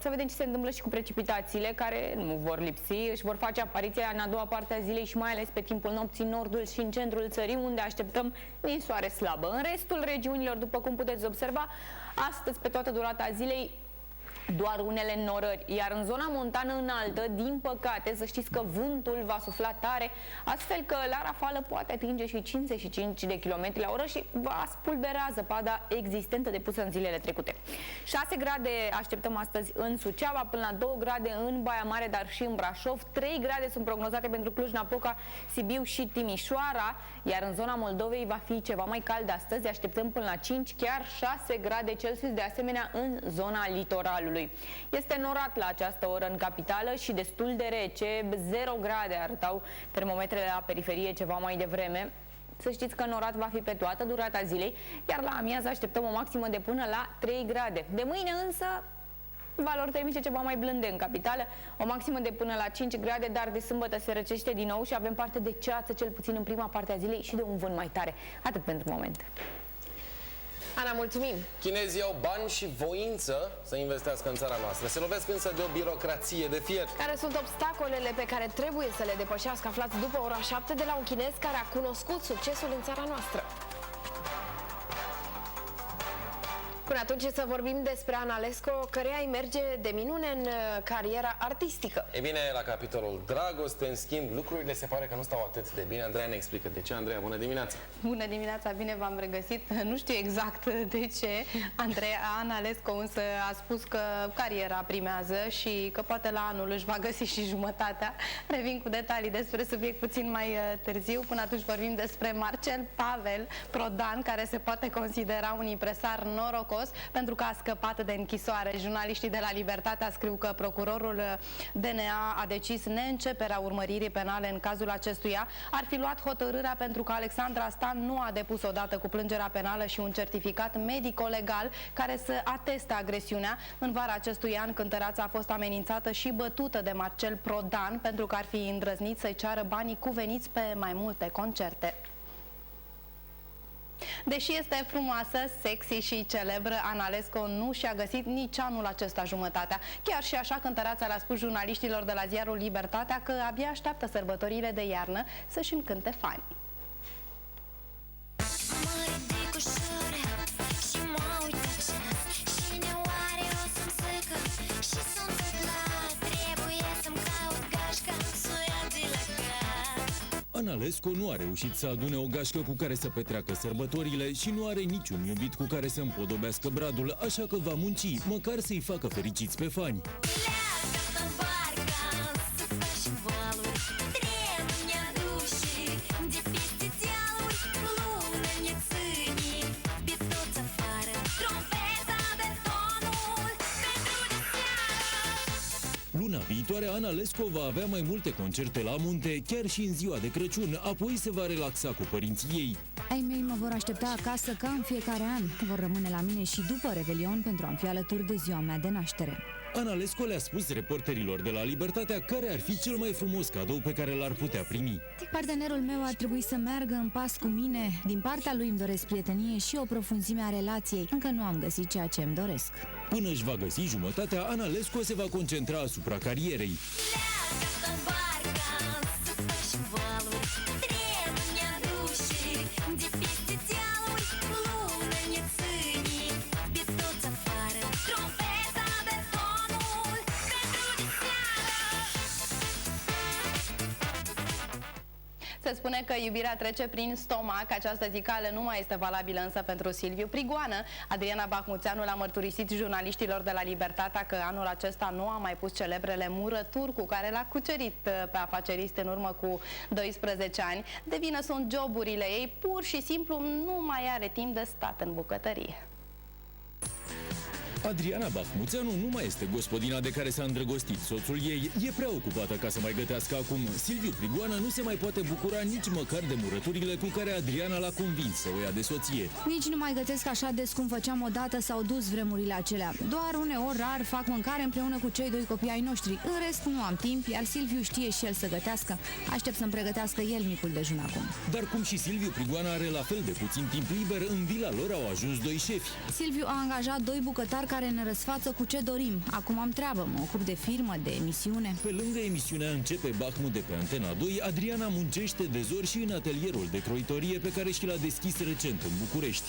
Să vedem ce se întâmplă și cu precipitațiile, care nu vor lipsi, își vor face apariția în a doua parte a zilei și mai ales pe timpul nopții în nordul și în centrul țării, unde așteptăm ninsoare slabă. În restul regiunilor, după cum puteți observa, astăzi, pe toată durata zilei, doar unele norări, iar în zona montană înaltă, din păcate, să știți că vântul va sufla tare, astfel că la rafală poate atinge și 55 de km la oră și va spulbera zăpada existentă depusă în zilele trecute. 6 grade așteptăm astăzi în Suceava, până la 2 grade în Baia Mare, dar și în Brașov, 3 grade sunt prognozate pentru Cluj-Napoca, Sibiu și Timișoara, iar în zona Moldovei va fi ceva mai cald astăzi, așteptăm până la 5, chiar 6 grade Celsius, de asemenea în zona litoralului. Este norat la această oră în capitală și destul de rece, 0 grade arătau termometrele la periferie ceva mai devreme. Să știți că norat va fi pe toată durata zilei, iar la amiază așteptăm o maximă de până la 3 grade. De mâine însă valori termice ceva mai blânde în capitală, o maximă de până la 5 grade, dar de sâmbătă se răcește din nou și avem parte de ceață, cel puțin în prima parte a zilei, și de un vânt mai tare. Atât pentru moment. Ana, mulțumim! Chinezii au bani și voință să investească în țara noastră. Se lovesc însă de o birocrație de fier. Care sunt obstacolele pe care trebuie să le depășească? Aflați după ora 7 de la un chinez care a cunoscut succesul în țara noastră. Până atunci să vorbim despre Ana Lesco, căreia îi merge de minune în cariera artistică. E bine, la capitolul dragoste, în schimb, lucrurile se pare că nu stau atât de bine. Andreea ne explică de ce. Andreea, bună dimineața! Bună dimineața, bine v-am regăsit. Nu știu exact de ce. Ana Lesco însă a spus că cariera primează și că poate la anul își va găsi și jumătatea. Revin cu detalii despre subiect puțin mai târziu. Până atunci vorbim despre Marcel Pavel Prodan, care se poate considera un impresar norocos pentru că a scăpat de închisoare. Jurnaliștii de la Libertatea scriu că procurorul DNA a decis neînceperea urmăririi penale în cazul acestuia. Ar fi luat hotărârea pentru că Alexandra Stan nu a depus odată cu plângerea penală și un certificat medico-legal care să ateste agresiunea. În vara acestui an, cântăreața a fost amenințată și bătută de Marcel Prodan pentru că ar fi îndrăznit să-i ceară banii cuveniți pe mai multe concerte. Deși este frumoasă, sexy și celebră, Ana Lesco nu și-a găsit nici anul acesta jumătatea. Chiar și așa, cântăreața le-a spus jurnaliștilor de la ziarul Libertatea că abia așteaptă sărbătorile de iarnă să-și încânte fanii. Ana Lesco nu a reușit să adune o gașcă cu care să petreacă sărbătorile și nu are niciun iubit cu care să împodobească bradul, așa că va munci, măcar să-i facă fericiți pe fani. Luna viitoare, Ana Lesco va avea mai multe concerte la munte, chiar și în ziua de Crăciun, apoi se va relaxa cu părinții ei. Ai mei mă vor aștepta acasă ca în fiecare an. Vor rămâne la mine și după Revelion pentru a-mi fi alături de ziua mea de naștere. Ana Lesco le-a spus reporterilor de la Libertatea care ar fi cel mai frumos cadou pe care l-ar putea primi. Partenerul meu ar trebui să meargă în pas cu mine. Din partea lui îmi doresc prietenie și o profunzime a relației. Încă nu am găsit ceea ce îmi doresc. Până își va găsi jumătatea, Ana Lesco se va concentra asupra carierei. Se spune că iubirea trece prin stomac. Această zicală nu mai este valabilă însă pentru Silviu Prigoană. Adriana Bahmuțeanu l-a mărturisit jurnaliștilor de la Libertatea că anul acesta nu a mai pus celebrele murături cu care l-a cucerit pe afacerist în urmă cu 12 ani. De vină sunt joburile ei, pur și simplu nu mai are timp de stat în bucătărie. Adriana Bahmuțeanu nu mai este gospodina de care s-a îndrăgostit soțul ei. E prea ocupată ca să mai gătească acum. Silviu Prigoană nu se mai poate bucura nici măcar de murăturile cu care Adriana l-a convins să o ia de soție. Nici nu mai gătesc așa des cum făceam odată, s-au dus vremurile acelea. Doar uneori rar fac mâncare împreună cu cei doi copii ai noștri. În rest nu am timp, iar Silviu știe și el să gătească. Aștept să-mi pregătească el micul dejun acum. Dar cum și Silviu Prigoană are la fel de puțin timp liber, în vila lor au ajuns doi șefi. Silviu a angajat doi bucătari care ne răsfață cu ce dorim. Acum am treabă, mă ocup de firmă, de emisiune. Pe lângă emisiunea Începe Bahmut de pe Antena 2, Adriana muncește de zor și în atelierul de croitorie pe care și l-a deschis recent în București.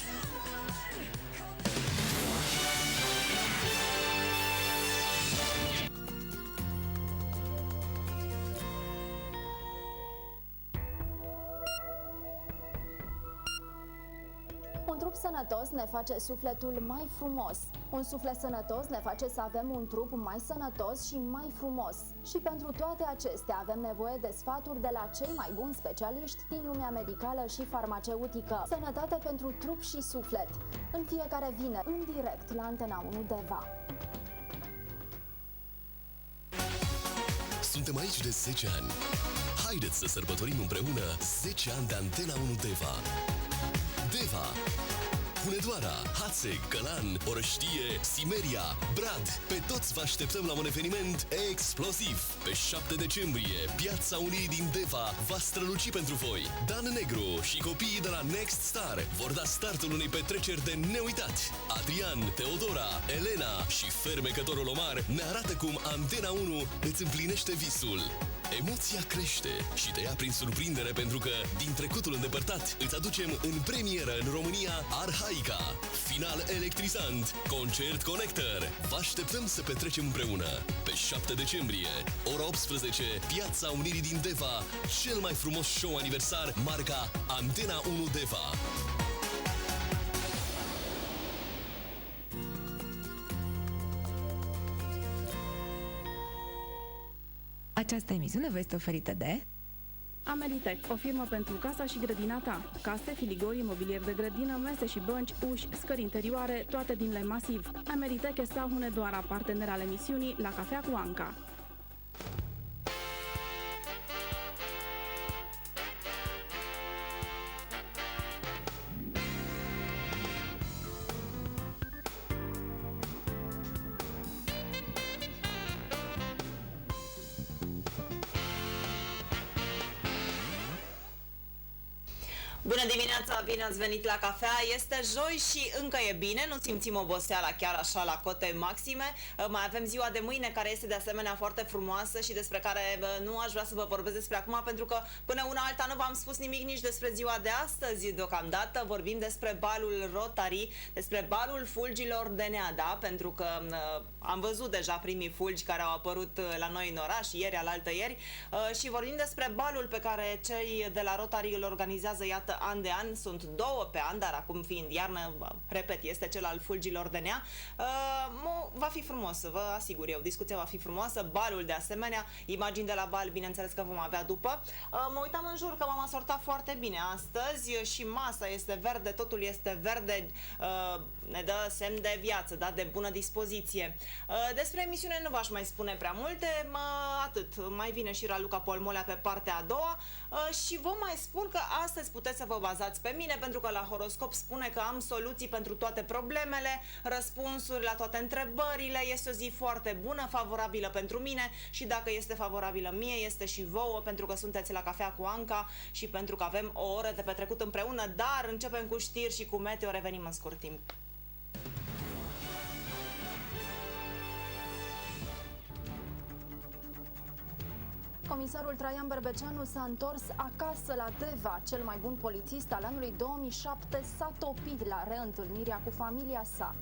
Un trup sănătos ne face sufletul mai frumos. Un suflet sănătos ne face să avem un trup mai sănătos și mai frumos. Și pentru toate acestea avem nevoie de sfaturi de la cei mai buni specialiști din lumea medicală și farmaceutică. Sănătate pentru trup și suflet. În fiecare vineri, în direct la Antena 1 Deva. Suntem aici de 10 ani. Haideți să sărbătorim împreună 10 ani de Antena 1 Deva. Deva, Hunedoara, Hațeg, Călan, Orăștie, Simeria, Brad. Pe toți vă așteptăm la un eveniment explosiv. Pe 7 decembrie, Piața Unirii din Deva va străluci pentru voi. Dan Negru și copiii de la Next Star vor da startul unei petreceri de neuitat. Adrian, Teodora, Elena și fermecătorul Omar ne arată cum Antena 1 îți împlinește visul. Emoția crește și te ia prin surprindere pentru că, din trecutul îndepărtat, îți aducem în premieră în România Arhaica, final electrizant, concert connector. Vă așteptăm să petrecem împreună. Pe 7 decembrie, ora 18, Piața Unirii din Deva, cel mai frumos show aniversar, marca Antena 1 Deva. Această emisiune vă este oferită de Ameritec, o firmă pentru casa și grădina ta. Case, filigori, mobilier de grădină, mese și bănci, uși, scări interioare, toate din lemn masiv. Ameritec este Hunedoara, partener al emisiunii La Cafea cu Anca. Bună dimineața, bine ați venit la cafea. Este joi și încă e bine, nu simțim oboseala chiar așa la cote maxime. Mai avem ziua de mâine, care este de asemenea foarte frumoasă și despre care nu aș vrea să vă vorbesc despre acum, pentru că până una alta nu v-am spus nimic nici despre ziua de astăzi. Deocamdată vorbim despre balul Rotary, despre balul fulgilor de Neada, pentru că am văzut deja primii fulgi care au apărut la noi în oraș, ieri, alaltăieri, și vorbim despre balul pe care cei de la Rotary îl organizează, iată, an de an, sunt 2 pe an, dar acum fiind iarnă, repet, este cel al fulgilor de Nea. Va fi frumos, vă asigur eu, discuția va fi frumoasă, balul de asemenea, imagini de la bal, bineînțeles că vom avea după. Mă uitam în jur că m-am asortat foarte bine astăzi și masa este verde, totul este verde, ne dă semn de viață, da, de bună dispoziție. Despre emisiune nu v-aș mai spune prea multe, atât, mai vine și Raluca Polmolea pe partea a doua și vă mai spun că astăzi puteți să vă bazați pe mine, pentru că la horoscop spune că am soluții pentru toate problemele, răspunsuri la toate întrebările. Este o zi foarte bună, favorabilă pentru mine și dacă este favorabilă mie, este și vouă, pentru că sunteți la Cafea cu Anca și pentru că avem o oră de petrecut împreună, dar începem cu știri și cu meteo, revenim în scurt timp. Comisarul Traian Berbeceanu s-a întors acasă la Deva. Cel mai bun polițist al anului 2007 s-a topit la reîntâlnirea cu familia sa.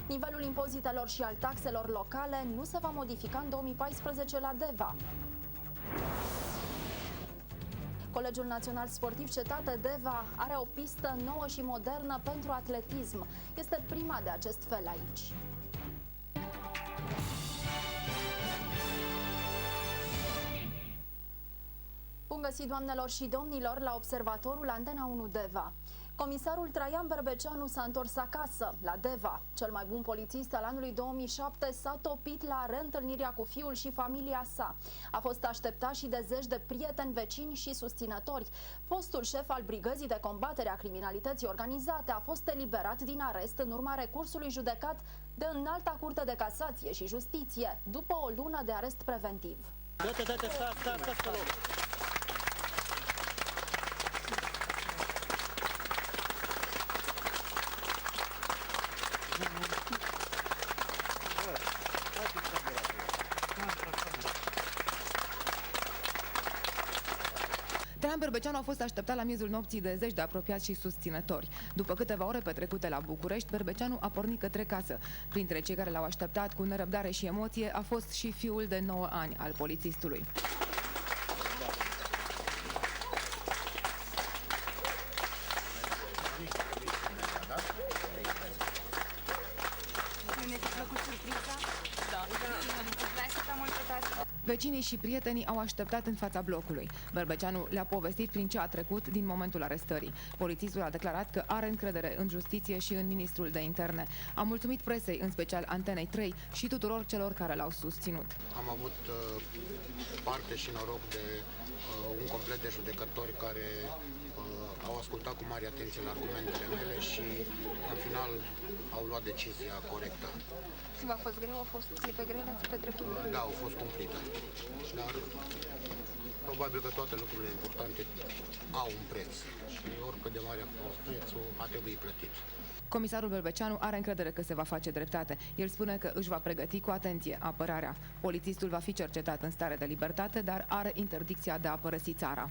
Nivelul impozitelor și al taxelor locale nu se va modifica în 2014 la Deva. Colegiul Național Sportiv Cetate Deva are o pistă nouă și modernă pentru atletism. Este prima de acest fel aici. Bun găsit, doamnelor și domnilor, la observatorul Antena 1 Deva. Comisarul Traian Berbeceanu s-a întors acasă, la Deva. Cel mai bun polițist al anului 2007 s-a topit la reîntâlnirea cu fiul și familia sa. A fost așteptat și de zeci de prieteni, vecini și susținători. Fostul șef al Brigăzii de Combatere a Criminalității Organizate a fost eliberat din arest în urma recursului judecat de Înalta Curte de Casație și Justiție, după o lună de arest preventiv. Traian Berbeceanu a fost așteptat la miezul nopții de zeci de apropiați și susținători. După câteva ore petrecute la București, Berbeceanu a pornit către casă. Printre cei care l-au așteptat cu nerăbdare și emoție a fost și fiul de 9 ani al polițistului. Vecinii și prietenii au așteptat în fața blocului. Berbeceanu le-a povestit prin ce a trecut din momentul arestării. Polițistul a declarat că are încredere în justiție și în ministrul de interne. A mulțumit presei, în special Antenei 3 și tuturor celor care l-au susținut. Am avut parte și noroc de un complet de judecători care au ascultat cu mare atenție la argumentele mele și în final au luat decizia corectă. V-a fost greu? Au fost clipe grele? Ați petrecut? Da, au fost cumplite. Dar probabil că toate lucrurile importante au un preț și oricât de mare a fost prețul, a trebuit plătit. Comisarul Berbeceanu are încredere că se va face dreptate. El spune că își va pregăti cu atenție apărarea. Polițistul va fi cercetat în stare de libertate, dar are interdicția de a părăsi țara.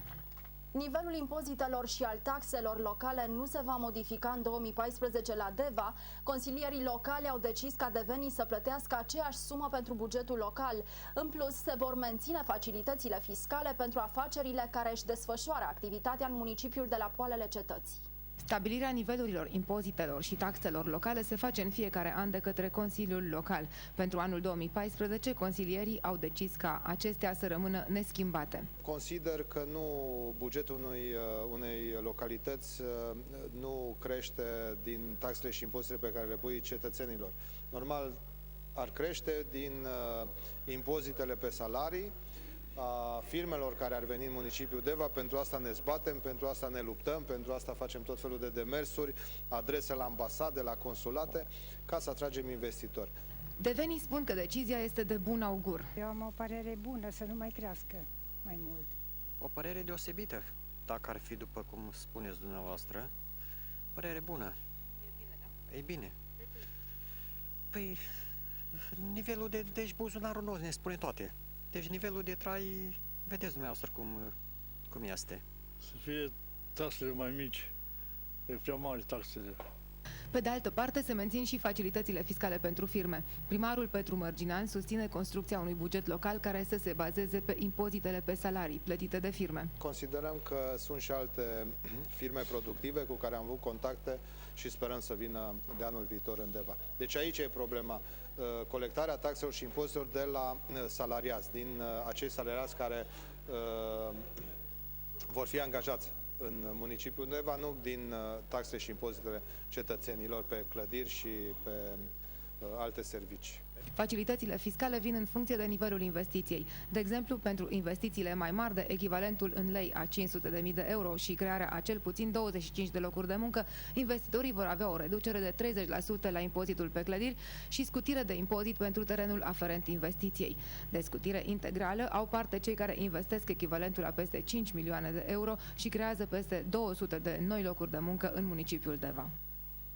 Nivelul impozitelor și al taxelor locale nu se va modifica în 2014 la DEVA. Consilierii locali au decis ca devenii să plătească aceeași sumă pentru bugetul local. În plus, se vor menține facilitățile fiscale pentru afacerile care își desfășoară activitatea în municipiul de la poalele cetății. Stabilirea nivelurilor impozitelor și taxelor locale se face în fiecare an de către Consiliul Local. Pentru anul 2014, consilierii au decis ca acestea să rămână neschimbate. Consider că bugetul unei localități nu crește din taxele și impozitele pe care le pui cetățenilor. Normal, ar crește din impozitele pe salarii, a firmelor care ar veni în municipiul Deva. Pentru asta ne zbatem, pentru asta ne luptăm, pentru asta facem tot felul de demersuri, adrese la ambasade, la consulate, ca să atragem investitori. Devenii spun că decizia este de bun augur. Eu am o părere bună, să nu mai crească mai mult. O părere deosebită, dacă ar fi după cum spuneți dumneavoastră. Părere bună. E bine, da? E bine. Păi, nivelul de deci buzunarul nostru ne spune toate. Deci nivelul de trai, vedeți dumneavoastră cum este. Să fie taxele mai mici, e prea mari taxele. Pe de altă parte, se mențin și facilitățile fiscale pentru firme. Primarul Petru Mărginan susține construcția unui buget local care să se bazeze pe impozitele pe salarii plătite de firme. Considerăm că sunt și alte firme productive cu care am avut contacte și sperăm să vină de anul viitor în Deva. Deci aici e problema. Colectarea taxelor și impozitelor de la salariați, din acei salariați care vor fi angajați în municipiul Deva, nu din taxe și impozitele cetățenilor pe clădiri și pe alte servicii. Facilitățile fiscale vin în funcție de nivelul investiției. De exemplu, pentru investițiile mai mari de echivalentul în lei a 500.000 de euro și crearea a cel puțin 25 de locuri de muncă, investitorii vor avea o reducere de 30% la impozitul pe clădiri și scutire de impozit pentru terenul aferent investiției. De scutire integrală au parte cei care investesc echivalentul a peste 5 milioane de euro și creează peste 200 de noi locuri de muncă în municipiul Deva.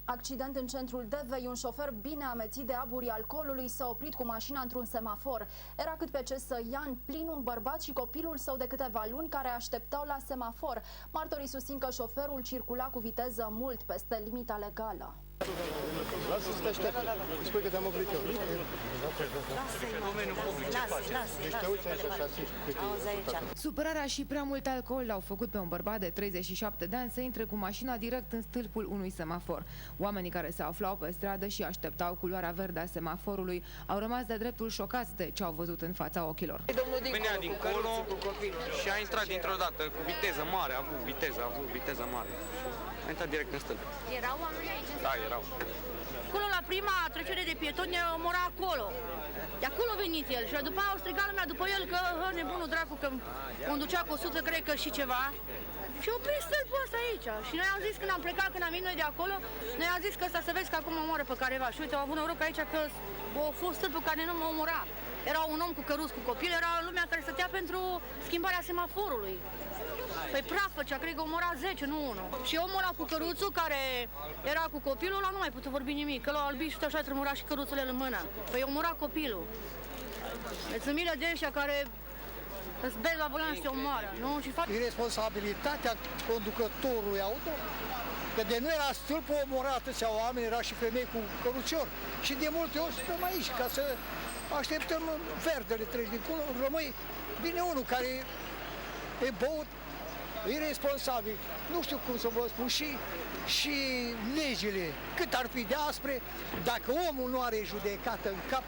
Accident în centrul Devei, un șofer bine amețit de aburii alcoolului s-a oprit cu mașina într-un semafor. Era cât pe ce să ia în plin un bărbat și copilul său de câteva luni care așteptau la semafor. Martorii susțin că șoferul circula cu viteză mult peste limita legală. Lasă să te aștept. Spui că te-am oprit eu. Supărarea și prea mult alcool l-au făcut pe un bărbat de 37 de ani să intre cu mașina direct în stâlpul unui semafor. Oamenii care se aflau pe stradă și așteptau culoarea verde a semaforului au rămas de dreptul șocați de ce au văzut în fața ochilor. Venea dincolo și a intrat dintr-o dată cu viteză mare, a avut viteză mare. A intrat direct în stâlp. Erau oameni aici? Da, erau. Acolo, la prima trecere de pietoni, omora acolo. De acolo a venit el și după aia au strigat lumea după el că nebunul dracu, că conducea cu 100, cred că și ceva. Și a oprit stâlpul ăsta aici. Și noi am zis, când am plecat, când am venit noi de acolo, noi am zis că ăsta să vezi că acum omoară pe careva. Și uite, au avut noroc aici că a fost stâlpul care nu mă omora. Era un om cu căruț, cu copil, era lumea care stătea pentru schimbarea semaforului. Păi praf făcea, cred că omora 10, nu 1. Și omul ăla cu căruțul care era cu copilul ăla nu mai putea vorbi nimic, că l-a albit și așa tremura și căruțul în mână. Păi omora copilul. Deci sunt mile de ăștia care îți bezi la volan și te omoară, nu? Și fac... Iresponsabilitatea conducătorului auto, că de nu era stâlpul omorat atâția oameni, era și femei cu cărucior. Și de multe ori stăm aici ca să așteptăm verdele treci dincolo, rămâi, vine unul care e băut, irresponsabil, nu știu cum să vă spun, și legile, cât ar fi de aspre, dacă omul nu are judecată în cap,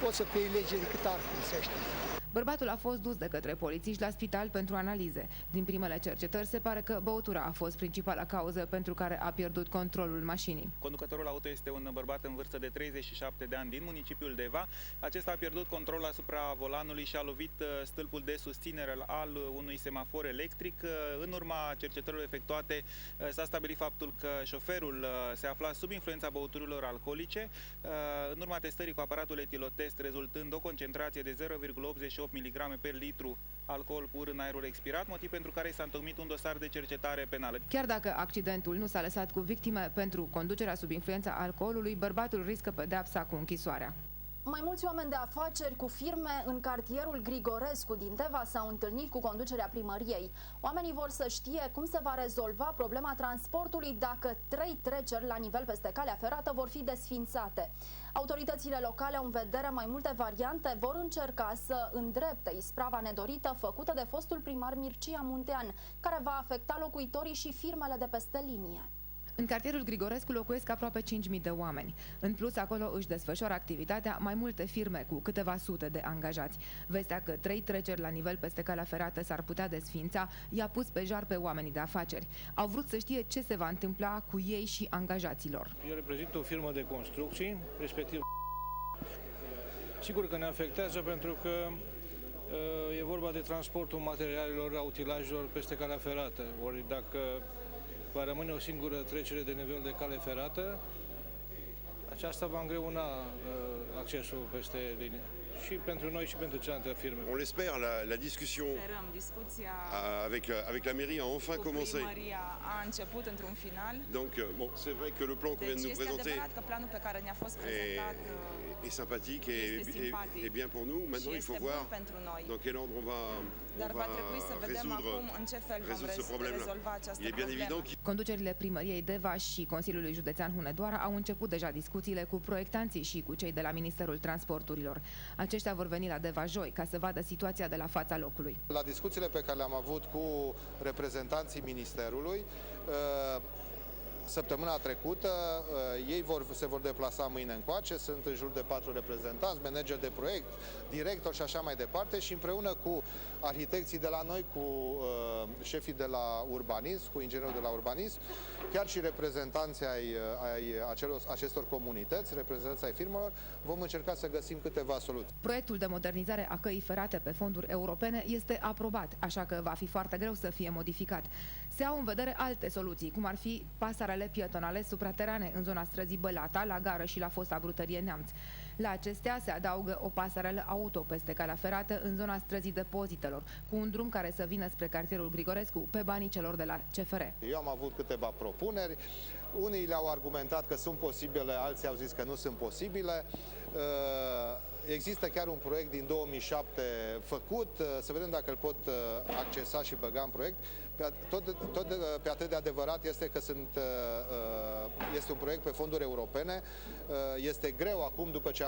poți să fie legile cât ar fi, să știi. Bărbatul a fost dus de către polițiști la spital pentru analize. Din primele cercetări se pare că băutura a fost principala cauză pentru care a pierdut controlul mașinii. Conducătorul auto este un bărbat în vârstă de 37 de ani din municipiul Deva. Acesta a pierdut controlul asupra volanului și a lovit stâlpul de susținere al unui semafor electric. În urma cercetărilor efectuate s-a stabilit faptul că șoferul se afla sub influența băuturilor alcoolice. În urma testării cu aparatul etilotest rezultând o concentrație de 0,88 mg per litru alcool pur în aerul expirat, motiv pentru care s-a întocmit un dosar de cercetare penală. Chiar dacă accidentul nu s-a lăsat cu victime pentru conducerea sub influența alcoolului, bărbatul riscă pedeapsa cu închisoarea. Mai mulți oameni de afaceri cu firme în cartierul Grigorescu din Deva s-au întâlnit cu conducerea primăriei. Oamenii vor să știe cum se va rezolva problema transportului dacă 3 treceri la nivel peste calea ferată vor fi desfințate. Autoritățile locale au în vedere mai multe variante, vor încerca să îndrepte isprava nedorită făcută de fostul primar Mircea Muntean, care va afecta locuitorii și firmele de peste linie. În cartierul Grigorescu locuiesc aproape 5.000 de oameni. În plus, acolo își desfășoară activitatea mai multe firme cu câteva sute de angajați. Vestea că 3 treceri la nivel peste calea ferată s-ar putea desfința i-a pus pe jar pe oamenii de afaceri. Au vrut să știe ce se va întâmpla cu ei și angajaților. Eu reprezint o firmă de construcții, respectiv sigur că ne afectează pentru că e vorba de transportul materialelor, a utilajelor peste calea ferată. Ori dacă va rămâne o singură trecere de nivel de cale ferată, aceasta va îngreuna accesul peste linie. Și pentru noi și pentru celelalte firme. On l'espère, la discussion avec la mairie a enfin commencé. A început într-un final. Donc bon, c'est vrai que le plan qu'on vient de nous présenter est sympathique et bien pour nous. Maintenant, il faut voir dans quel ordre on va résoudre ce problème-là. Il est bien évident que Conducerile primăriei Deva și Consiliului Județean Hunedoara au început deja discuțiile cu proiectanții și cu cei de la Ministerul Transporturilor. Aceștia vor veni la Deva joi ca să vadă situația de la fața locului. La discuțiile pe care le-am avut cu reprezentanții Ministerului, săptămâna trecută, ei se vor deplasa mâine încoace, sunt în jur de 4 reprezentanți, manageri de proiect, directori și așa mai departe și împreună cu arhitecții de la noi, cu șefii de la urbanism, cu inginerul de la urbanism, chiar și reprezentanții acestor comunități, reprezentanții ai firmelor, vom încerca să găsim câteva soluții. Proiectul de modernizare a căii ferate pe fonduri europene este aprobat, așa că va fi foarte greu să fie modificat. Se au în vedere alte soluții, cum ar fi pasarele pietonale supraterane în zona străzii Bălata, la gară și la fosta brutărie Neamț. La acestea se adaugă o pasarelă auto peste calea ferată în zona străzii Depozitelor, cu un drum care să vină spre cartierul Grigorescu pe banii celor de la CFR. Eu am avut câteva propuneri, unii le-au argumentat că sunt posibile, alții au zis că nu sunt posibile. Există chiar un proiect din 2007 făcut, să vedem dacă îl pot accesa și băga în proiect. Tot pe atât de adevărat este că este un proiect pe fonduri europene. Este greu acum, după ce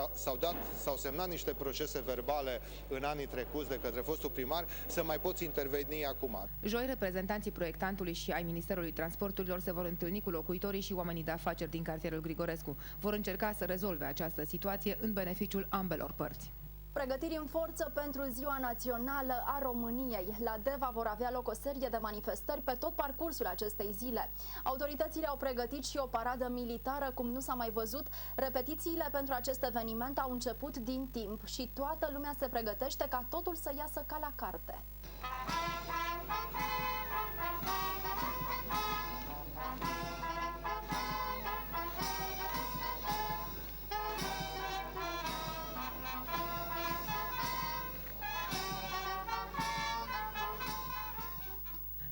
s-au semnat niște procese verbale în anii trecuți de către fostul primar, să mai poți interveni acum. Joi, reprezentanții proiectantului și ai Ministerului Transporturilor se vor întâlni cu locuitorii și oamenii de afaceri din cartierul Grigorescu. Vor încerca să rezolve această situație în beneficiul ambelor părți. Pregătiri în forță pentru Ziua Națională a României. La Deva vor avea loc o serie de manifestări pe tot parcursul acestei zile. Autoritățile au pregătit și o paradă militară cum nu s-a mai văzut. Repetițiile pentru acest eveniment au început din timp și toată lumea se pregătește ca totul să iasă ca la carte.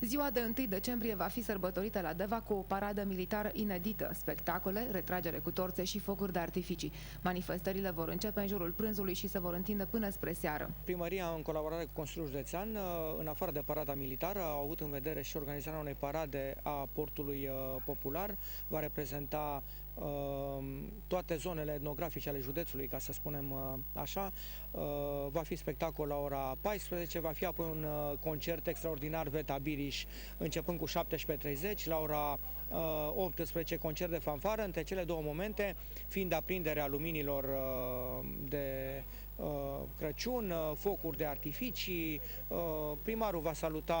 Ziua de 1 decembrie va fi sărbătorită la Deva cu o paradă militară inedită, spectacole, retragere cu torțe și focuri de artificii. Manifestările vor începe în jurul prânzului și se vor întinde până spre seară. Primăria, în colaborare cu Consiliul Județean, în afară de parada militară, a avut în vedere și organizarea unei parade a portului popular. Va reprezenta toate zonele etnografice ale județului, ca să spunem așa. Va fi spectacol la ora 14, va fi apoi un concert extraordinar Veta Biriș, începând cu 17:30, la ora 18 concert de fanfară, între cele două momente fiind aprinderea luminilor de Crăciun, focuri de artificii, primarul va saluta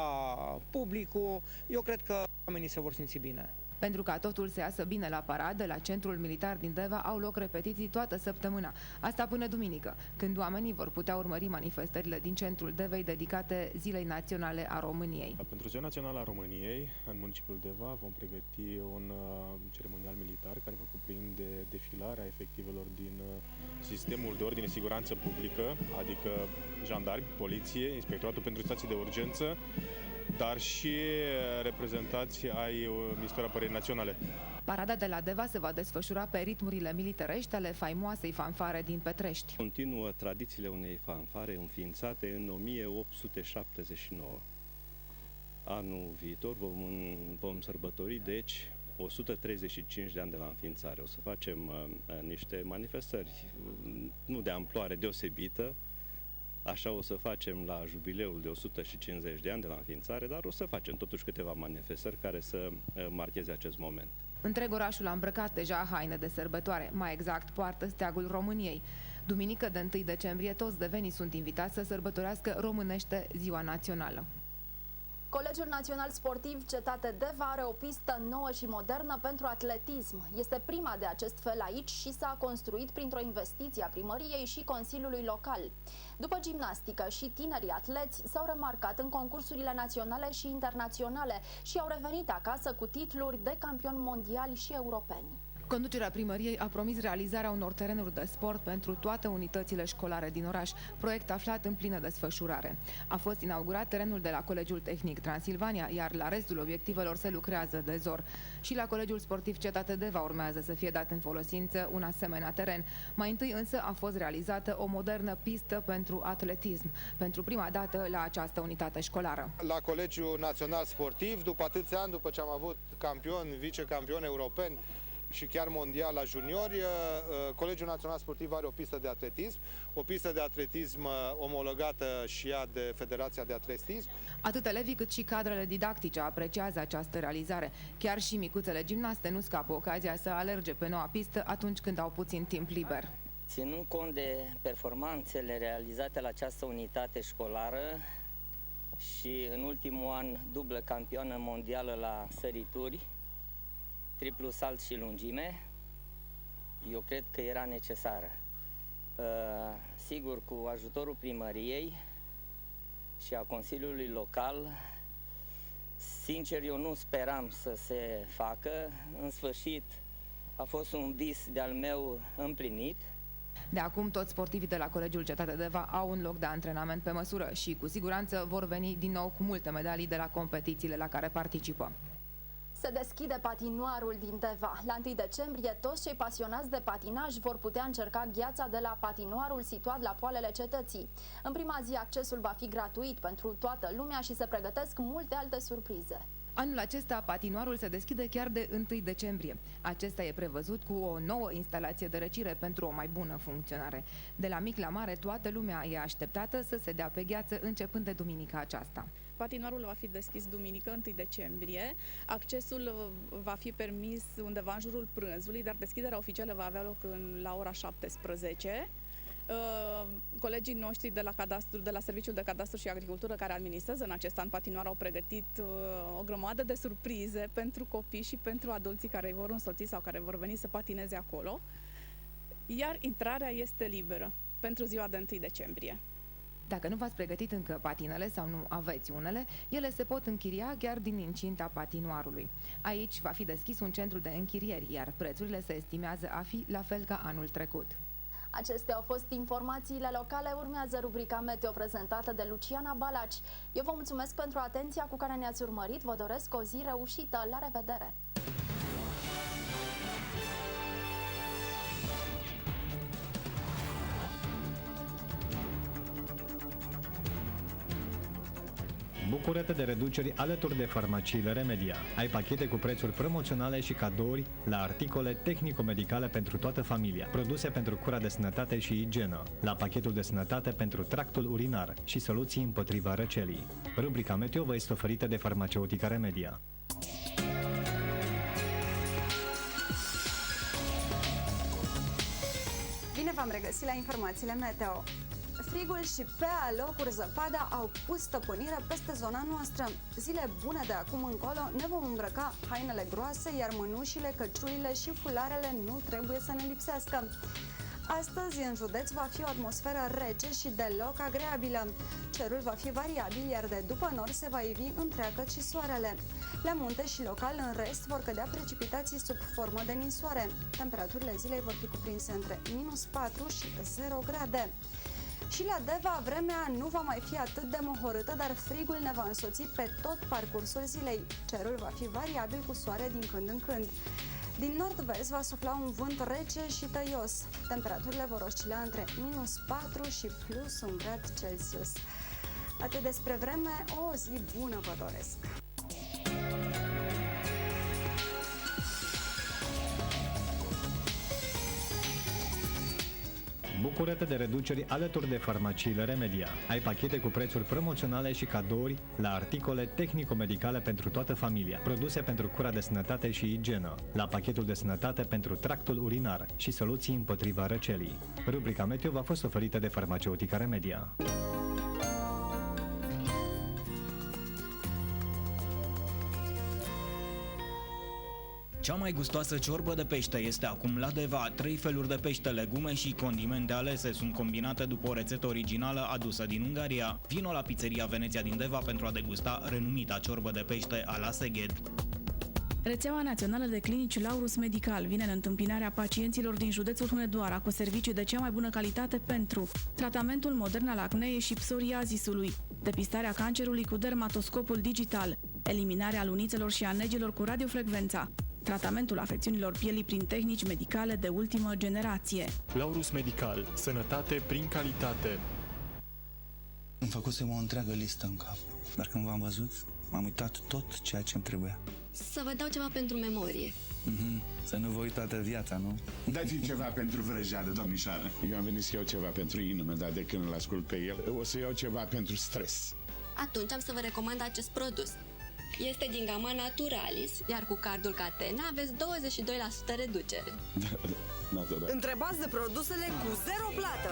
publicul. Eu cred că oamenii se vor simți bine. Pentru ca totul să iasă bine la paradă, la Centrul Militar din Deva au loc repetiții toată săptămâna. Asta până duminică, când oamenii vor putea urmări manifestările din centrul Devei dedicate Zilei Naționale a României. Pentru Ziua Națională a României, în municipiul Deva, vom pregăti un ceremonial militar care va cuprinde defilarea efectivelor din sistemul de ordine și siguranță publică, adică jandarmi, poliție, Inspectoratul pentru Stații de Urgență, dar și reprezentați ai Ministerului Apărării Naționale. Parada de la Deva se va desfășura pe ritmurile militarești ale faimoasei fanfare din Petrești. Continuă tradițiile unei fanfare înființate în 1879. Anul viitor vom sărbători, deci, 135 de ani de la înființare. O să facem niște manifestări, nu de amploare deosebită, așa o să facem la jubileul de 150 de ani de la înființare, dar o să facem totuși câteva manifestări care să marcheze acest moment. Întreg orașul a îmbrăcat deja haine de sărbătoare, mai exact poartă steagul României. Duminică de 1 decembrie toți devenii sunt invitați să sărbătorească românește Ziua Națională. Colegiul Național Sportiv Cetate Deva are o pistă nouă și modernă pentru atletism. Este prima de acest fel aici și s-a construit printr-o investiție a primăriei și Consiliului Local. După gimnastică și tinerii atleți s-au remarcat în concursurile naționale și internaționale și au revenit acasă cu titluri de campioni mondiali și europeni. Conducerea primăriei a promis realizarea unor terenuri de sport pentru toate unitățile școlare din oraș, proiect aflat în plină desfășurare. A fost inaugurat terenul de la Colegiul Tehnic Transilvania, iar la restul obiectivelor se lucrează de zor. Și la Colegiul Sportiv Cetate Deva urmează să fie dat în folosință un asemenea teren. Mai întâi însă a fost realizată o modernă pistă pentru atletism, pentru prima dată la această unitate școlară. La Colegiul Național Sportiv, după atâția ani, după ce am avut campioni, vicecampioni europeni și chiar mondial la juniori, Colegiul Național Sportiv are o pistă de atletism omologată și ea de Federația de Atletism. Atât elevii cât și cadrele didactice apreciază această realizare. Chiar și micuțele gimnaste nu scapă ocazia să alerge pe noua pistă atunci când au puțin timp liber. Ținând cont de performanțele realizate la această unitate școlară și în ultimul an dublă campioană mondială la sărituri, triplu salt și lungime, eu cred că era necesară. Sigur, cu ajutorul primăriei și a Consiliului Local, sincer, eu nu speram să se facă. În sfârșit, a fost un vis de-al meu împlinit. De acum, toți sportivii de la Colegiul Cetate Deva au un loc de antrenament pe măsură și, cu siguranță, vor veni din nou cu multe medalii de la competițiile la care participă. Se deschide patinoarul din Deva. La 1 decembrie, toți cei pasionați de patinaj vor putea încerca gheața de la patinoarul situat la poalele cetății. În prima zi, accesul va fi gratuit pentru toată lumea și se pregătesc multe alte surprize. Anul acesta, patinoarul se deschide chiar de 1 decembrie. Acesta e prevăzut cu o nouă instalație de răcire pentru o mai bună funcționare. De la mic la mare, toată lumea e așteptată să se dea pe gheață începând de duminica aceasta. Patinoarul va fi deschis duminică, 1 decembrie. Accesul va fi permis undeva în jurul prânzului, dar deschiderea oficială va avea loc la ora 17. Colegii noștri de la Serviciul de Cadastru și Agricultură care administrează în acest an patinoar au pregătit o grămadă de surprize pentru copii și pentru adulții care îi vor însoți sau care vor veni să patineze acolo. Iar intrarea este liberă pentru ziua de 1 decembrie. Dacă nu v-ați pregătit încă patinele sau nu aveți unele, ele se pot închiria chiar din incinta patinoarului. Aici va fi deschis un centru de închirieri, iar prețurile se estimează a fi la fel ca anul trecut. Acestea au fost informațiile locale, urmează rubrica Meteo prezentată de Luciana Balaci. Eu vă mulțumesc pentru atenția cu care ne-ați urmărit, vă doresc o zi reușită, la revedere! Bucură-te de reduceri alături de farmaciile Remedia. Ai pachete cu prețuri promoționale și cadouri la articole tehnico-medicale pentru toată familia, produse pentru cura de sănătate și igienă, la pachetul de sănătate pentru tractul urinar și soluții împotriva răcelii. Rubrica Meteo vă este oferită de Farmaceutica Remedia. Bine v-am regăsit la informațiile meteo. Frigul și pe alocuri zăpada au pus stăpânire peste zona noastră. Zile bune de acum încolo ne vom îmbrăca hainele groase, iar mânușile, căciulile și fularele nu trebuie să ne lipsească. Astăzi în județ va fi o atmosferă rece și deloc agreabilă. Cerul va fi variabil, iar de după nord se va ivi întreagă și soarele. La munte și local în rest vor cădea precipitații sub formă de ninsoare. Temperaturile zilei vor fi cuprinse între -4 și 0 grade. Și la Deva, vremea nu va mai fi atât de mohorâtă, dar frigul ne va însoți pe tot parcursul zilei. Cerul va fi variabil cu soare din când în când. Din nord-vest va sufla un vânt rece și tăios. Temperaturile vor oscila între -4 și +1 grad Celsius. Atât despre vreme, o zi bună vă doresc! Bucură-te de reduceri alături de farmaciile Remedia. Ai pachete cu prețuri promoționale și cadouri la articole tehnico-medicale pentru toată familia, produse pentru cura de sănătate și igienă, la pachetul de sănătate pentru tractul urinar și soluții împotriva răcelii. Rubrica Meteo v-a fost oferită de Farmaceutica Remedia. Cea mai gustoasă ciorbă de pește este acum la Deva. 3 feluri de pește, legume și condimente alese sunt combinate după o rețetă originală adusă din Ungaria. Vino la Pizzeria Veneția din Deva pentru a degusta renumita ciorbă de pește a la Szeged. Rețeaua națională de clinici Laurus Medical vine în întâmpinarea pacienților din județul Hunedoara cu serviciu de cea mai bună calitate pentru tratamentul modern al acneei și psoriazisului, depistarea cancerului cu dermatoscopul digital, eliminarea lunițelor și a negilor cu radiofrecvența, tratamentul afecțiunilor pielii prin tehnici medicale de ultimă generație. Laurus Medical. Sănătate prin calitate. Îmi făcusem o întreagă listă în cap, dar când v-am văzut, m-am uitat tot ceea ce îmi trebuia. Să vă dau ceva pentru memorie. Să nu vă uit toată viața, nu? Dați-mi ceva pentru vrăjeală, domnișoară. Eu am venit să iau ceva pentru inimă, dar de când îl ascult pe el, o să iau ceva pentru stres. Atunci am să vă recomand acest produs. Este din gama Naturalis, iar cu cardul Catena aveți 22% reducere. Da. Întrebați de produsele cu zero plată.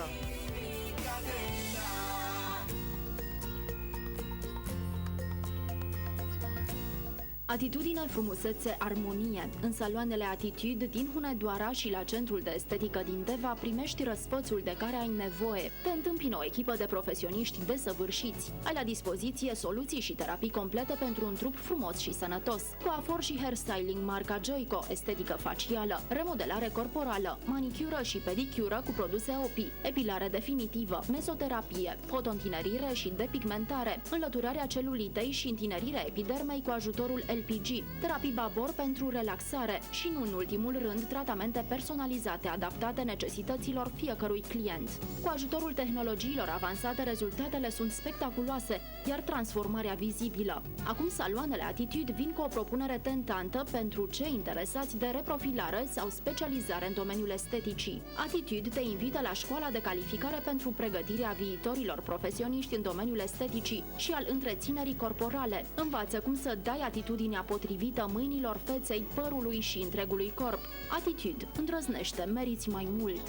Atitudine, frumusețe, armonie. În saloanele Attitude din Hunedoara și la Centrul de Estetică din Deva primești răsfățul de care ai nevoie. Te întâmpină o echipă de profesioniști desăvârșiți. Ai la dispoziție soluții și terapii complete pentru un trup frumos și sănătos. Coafor și hairstyling marca Joico, estetică facială, remodelare corporală, manicură și pedicură cu produse OPI, epilare definitivă, mesoterapie, fotoîntinerire și depigmentare, înlăturarea celulitei și întinerirea epidermei cu ajutorul LPG, terapii babor pentru relaxare și, nu în ultimul rând, tratamente personalizate adaptate necesităților fiecărui client. Cu ajutorul tehnologiilor avansate, rezultatele sunt spectaculoase, iar transformarea vizibilă. Acum saloanele Attitude vin cu o propunere tentantă pentru cei interesați de reprofilare sau specializare în domeniul esteticii. Attitude te invită la școala de calificare pentru pregătirea viitorilor profesioniști în domeniul esteticii și al întreținerii corporale. Învață cum să dai atitudinea potrivită mâinilor, feței, părului și întregului corp. Attitude. Îndrăznește, meriți mai mult.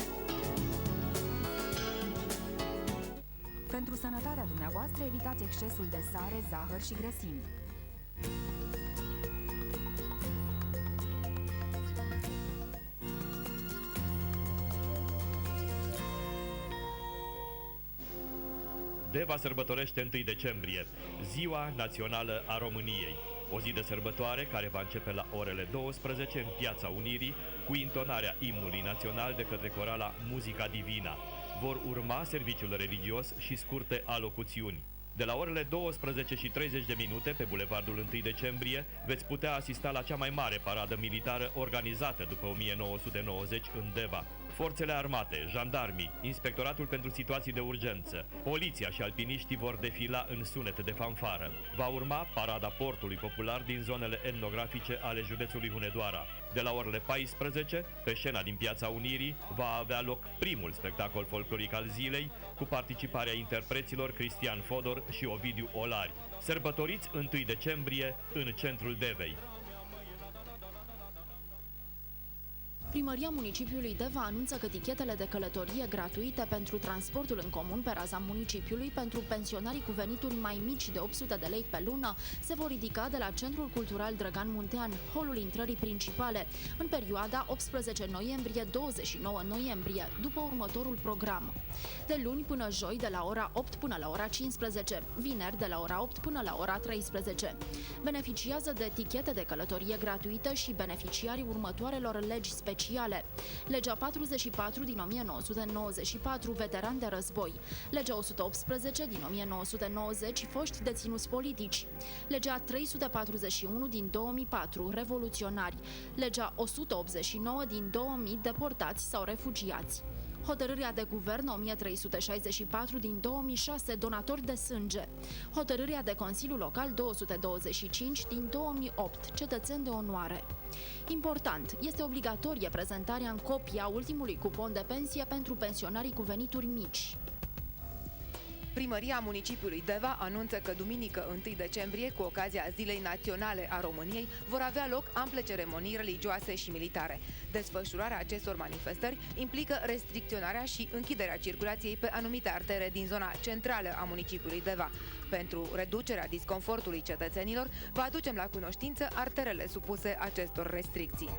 Pentru sănătatea dumneavoastră, evitați excesul de sare, zahăr și grăsimi. Deva sărbătorește 1 decembrie, Ziua Națională a României. O zi de sărbătoare care va începe la orele 12 în Piața Unirii cu intonarea imnului național de către corala Muzica Divina. Vor urma serviciul religios și scurte alocuțiuni. De la orele 12:30 pe Bulevardul 1 decembrie veți putea asista la cea mai mare paradă militară organizată după 1990 în Deva. Forțele armate, jandarmii, Inspectoratul pentru Situații de Urgență, poliția și alpiniștii vor defila în sunet de fanfară. Va urma parada portului popular din zonele etnografice ale județului Hunedoara. De la orele 14, pe scena din Piața Unirii, va avea loc primul spectacol folcloric al zilei, cu participarea interpreților Cristian Fodor și Ovidiu Olari. Sărbătoriți 1 decembrie în centrul Devei. Primăria municipiului Deva anunță că tichetele de călătorie gratuite pentru transportul în comun pe raza municipiului pentru pensionarii cu venituri mai mici de 800 de lei pe lună se vor ridica de la Centrul Cultural Drăgan Muntean, holul intrării principale, în perioada 18 noiembrie-29 noiembrie, după următorul program. De luni până joi de la ora 8 până la ora 15, vineri de la ora 8 până la ora 13. Beneficiază de tichete de călătorie gratuită și beneficiarii următoarelor legi speciale. Legea 44 din 1994, veterani de război. Legea 118 din 1990, foști deținuți politici. Legea 341 din 2004, revoluționari. Legea 189 din 2000, deportați sau refugiați. Hotărârea de guvern 1364 din 2006, donatori de sânge. Hotărârea de Consiliu Local 225 din 2008, cetățeni de onoare. Important, este obligatorie prezentarea în copie a ultimului cupon de pensie pentru pensionarii cu venituri mici. Primăria municipiului Deva anunță că duminică 1 decembrie, cu ocazia Zilei Naționale a României, vor avea loc ample ceremonii religioase și militare. Desfășurarea acestor manifestări implică restricționarea și închiderea circulației pe anumite artere din zona centrală a municipiului Deva. Pentru reducerea disconfortului cetățenilor, vă aducem la cunoștință arterele supuse acestor restricții.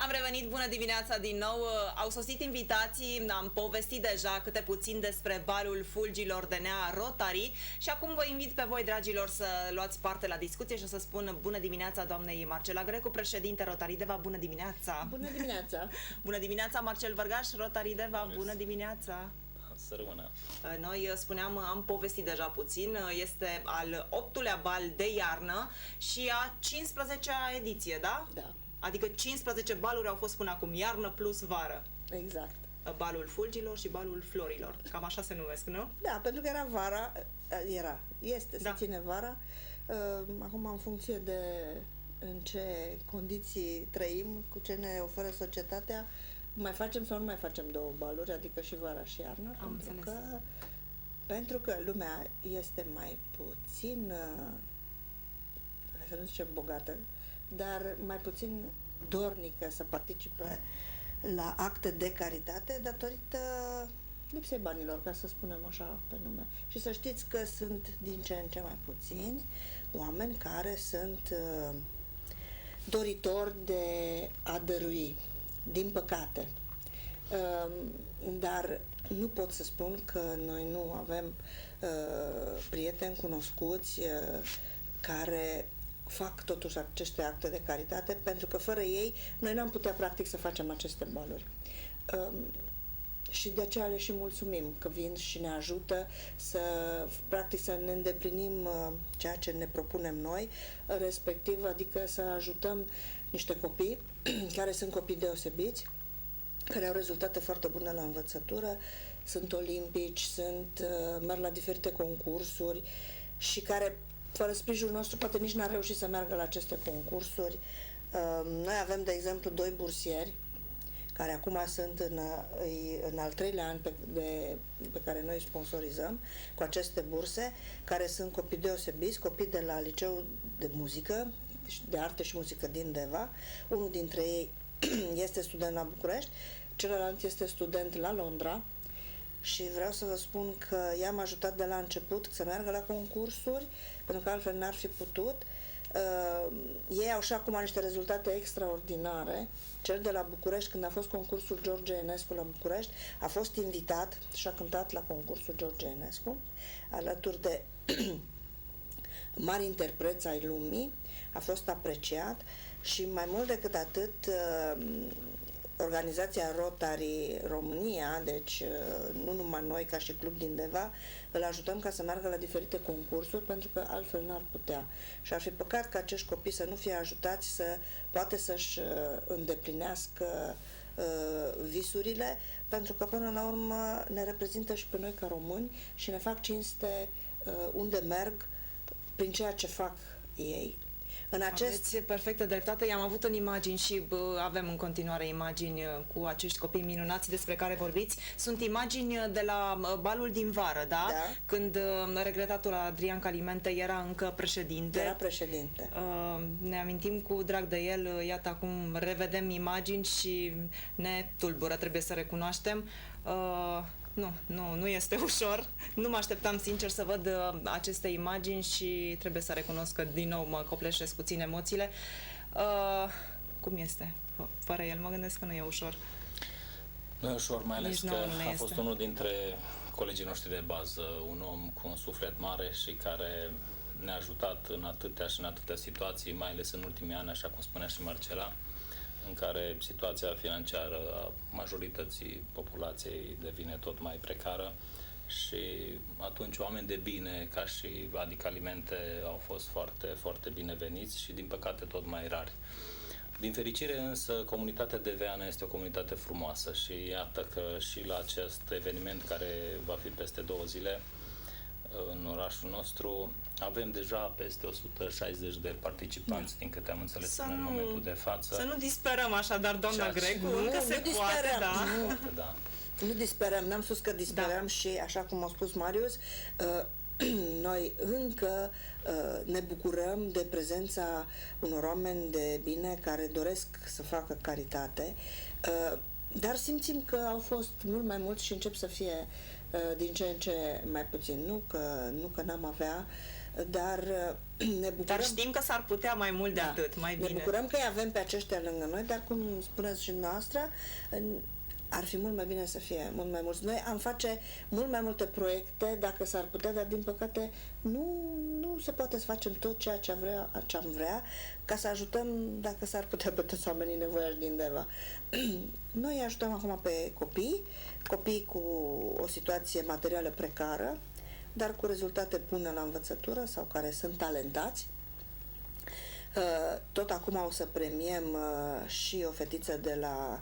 Am revenit, bună dimineața din nou. Au sosit invitații, am povestit deja câte puțin despre balul fulgilor de Nea Rotary și acum vă invit pe voi, dragilor, să luați parte la discuție și o să spun bună dimineața doamnei Marcela Grecu, președinte Rotary Deva, bună dimineața! Bună dimineața! Bună dimineața, Marcel Vărgaș, Rotary Deva, bună dimineața! Să rămână. Noi spuneam, am povestit deja puțin, este al 8-lea bal de iarnă și a 15-a ediție, da? Da. Adică 15 baluri au fost până acum, iarnă plus vară. Exact. Balul fulgilor și balul florilor, cam așa se numesc, nu? Da, pentru că era vara, se ține vara. Acum, în funcție de în ce condiții trăim, cu ce ne oferă societatea, mai facem sau nu mai facem două baluri, adică și vara și iarna. Pentru că lumea este mai puțin, să nu zicem bogată, dar mai puțin dornică să participe la acte de caritate datorită lipsei banilor, ca să spunem așa pe nume. Și să știți că sunt din ce în ce mai puțini oameni care sunt doritori de a dărui, din păcate. Dar nu pot să spun că noi nu avem prieteni cunoscuți care fac totuși aceste acte de caritate, pentru că fără ei noi n-am putea practic să facem aceste baluri. Și de aceea le și mulțumim că vin și ne ajută să practic să ne îndeplinim ceea ce ne propunem noi, respectiv adică să ajutăm niște copii care sunt copii deosebiți, care au rezultate foarte bune la învățătură, sunt olimpici, merg la diferite concursuri și care fără sprijinul nostru poate nici n-ar reuși să meargă la aceste concursuri. Noi avem, de exemplu, 2 bursieri care acum sunt în al 3-lea an pe care noi sponsorizăm cu aceste burse, care sunt copii deosebiți, copii de la Liceul de Muzică, de Arte și Muzică din Deva. Unul dintre ei este student la București, celălalt este student la Londra și vreau să vă spun că i-am ajutat de la început să meargă la concursuri, pentru că altfel n-ar fi putut. Ei au și acum niște rezultate extraordinare. Cel de la București, când a fost concursul George Enescu la București, a fost invitat și a cântat la concursul George Enescu, alături de mari interpreți ai lumii, a fost apreciat și mai mult decât atât, organizația Rotary România, deci nu numai noi ca și club din Deva, îl ajutăm ca să meargă la diferite concursuri, pentru că altfel n-ar putea. Și ar fi păcat ca acești copii să nu fie ajutați să poate să-și îndeplinească visurile, pentru că până la urmă ne reprezintă și pe noi ca români și ne fac cinste unde merg prin ceea ce fac ei. Aveți perfectă dreptate, i-am avut în imagini și avem în continuare imagini cu acești copii minunați despre care vorbiți. Sunt imagini de la balul din vară, da? Când regretatul Adrian Calimente era încă președinte. Era președinte. Ne amintim cu drag de el, iată acum revedem imagini și ne tulbură, trebuie să recunoaștem. Nu este ușor. Nu mă așteptam, sincer, să văd aceste imagini și trebuie să recunosc că din nou mă copleșesc puțin emoțiile. Cum este? Fără el mă gândesc că nu e ușor. Nu e ușor, mai ales că a fost unul dintre colegii noștri de bază, un om cu un suflet mare și care ne-a ajutat în atâtea și în atâtea situații, mai ales în ultimii ani, așa cum spunea și Marcela, în care situația financiară a majorității populației devine tot mai precară și atunci oameni de bine ca și Adicalimente au fost foarte, foarte bineveniți și din păcate tot mai rari. Din fericire însă comunitatea deveană este o comunitate frumoasă și iată că și la acest eveniment care va fi peste 2 zile în orașul nostru avem deja peste 160 de participanți, din câte am înțeles în momentul de față. Să nu disperăm așadar, doamna Grecu, încă se poate, da. Nu disperăm, n-am spus că disperăm și, așa cum a spus Marius, noi încă ne bucurăm de prezența unor oameni de bine care doresc să facă caritate, dar simțim că au fost mult mai mulți și încep să fie din ce în ce mai puțin. Nu că n-am avea, dar ne bucurăm. Dar știm că s-ar putea mai mult de atât, mai bine. Ne bucurăm că îi avem pe aceștia lângă noi, dar cum spuneți și noastră, ar fi mult mai bine să fie mult mai mulți. Noi am face mult mai multe proiecte dacă s-ar putea, dar din păcate nu se poate să facem tot ceea ce am vrea ca să ajutăm, dacă s-ar putea, pe toți oamenii nevoiași din Deva. Noi ajutăm acum pe copii cu o situație materială precară, dar cu rezultate bune la învățătură sau care sunt talentați. Tot acum o să premiem și o fetiță de la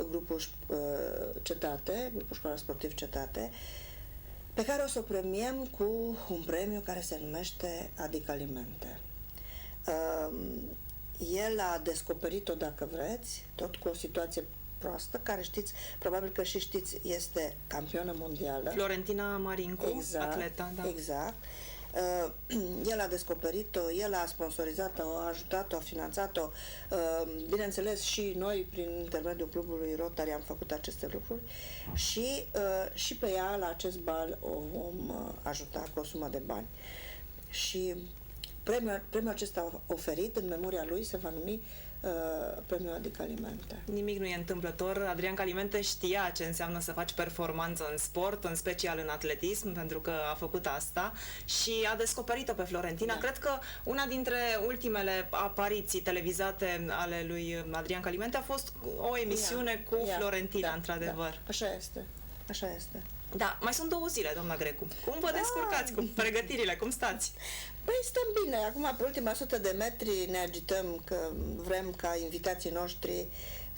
grupul Cetate, grupul școlar sportiv Cetate, pe care o să o premiem cu un premiu care se numește Adicalimente. El a descoperit-o, dacă vreți, tot cu o situație proastă, care știți, probabil că și știți, este campionă mondială. Florentina Marincu, atleta, da. Exact. El a descoperit-o, el a sponsorizat-o, a ajutat-o, a finanțat-o. Bineînțeles, și noi, prin intermediul clubului Rotary, am făcut aceste lucruri și pe ea, la acest bal, o vom ajuta cu o sumă de bani. Și premiul acesta oferit în memoria lui se va numi premiul Adicalimente. Nimic nu e întâmplător. Adrian Calimente știa ce înseamnă să faci performanță în sport, în special în atletism, pentru că a făcut asta și a descoperit-o pe Florentina. Cred că una dintre ultimele apariții televizate ale lui Adrian Calimente a fost o emisiune cu Florentina, într-adevăr. Așa este. Așa este. Da, mai sunt 2 zile, doamna Grecu. Cum vă descurcați cu pregătirile? Cum stați? Păi stăm bine. Acum, pe ultima 100 de metri, ne agităm că vrem ca invitații noștri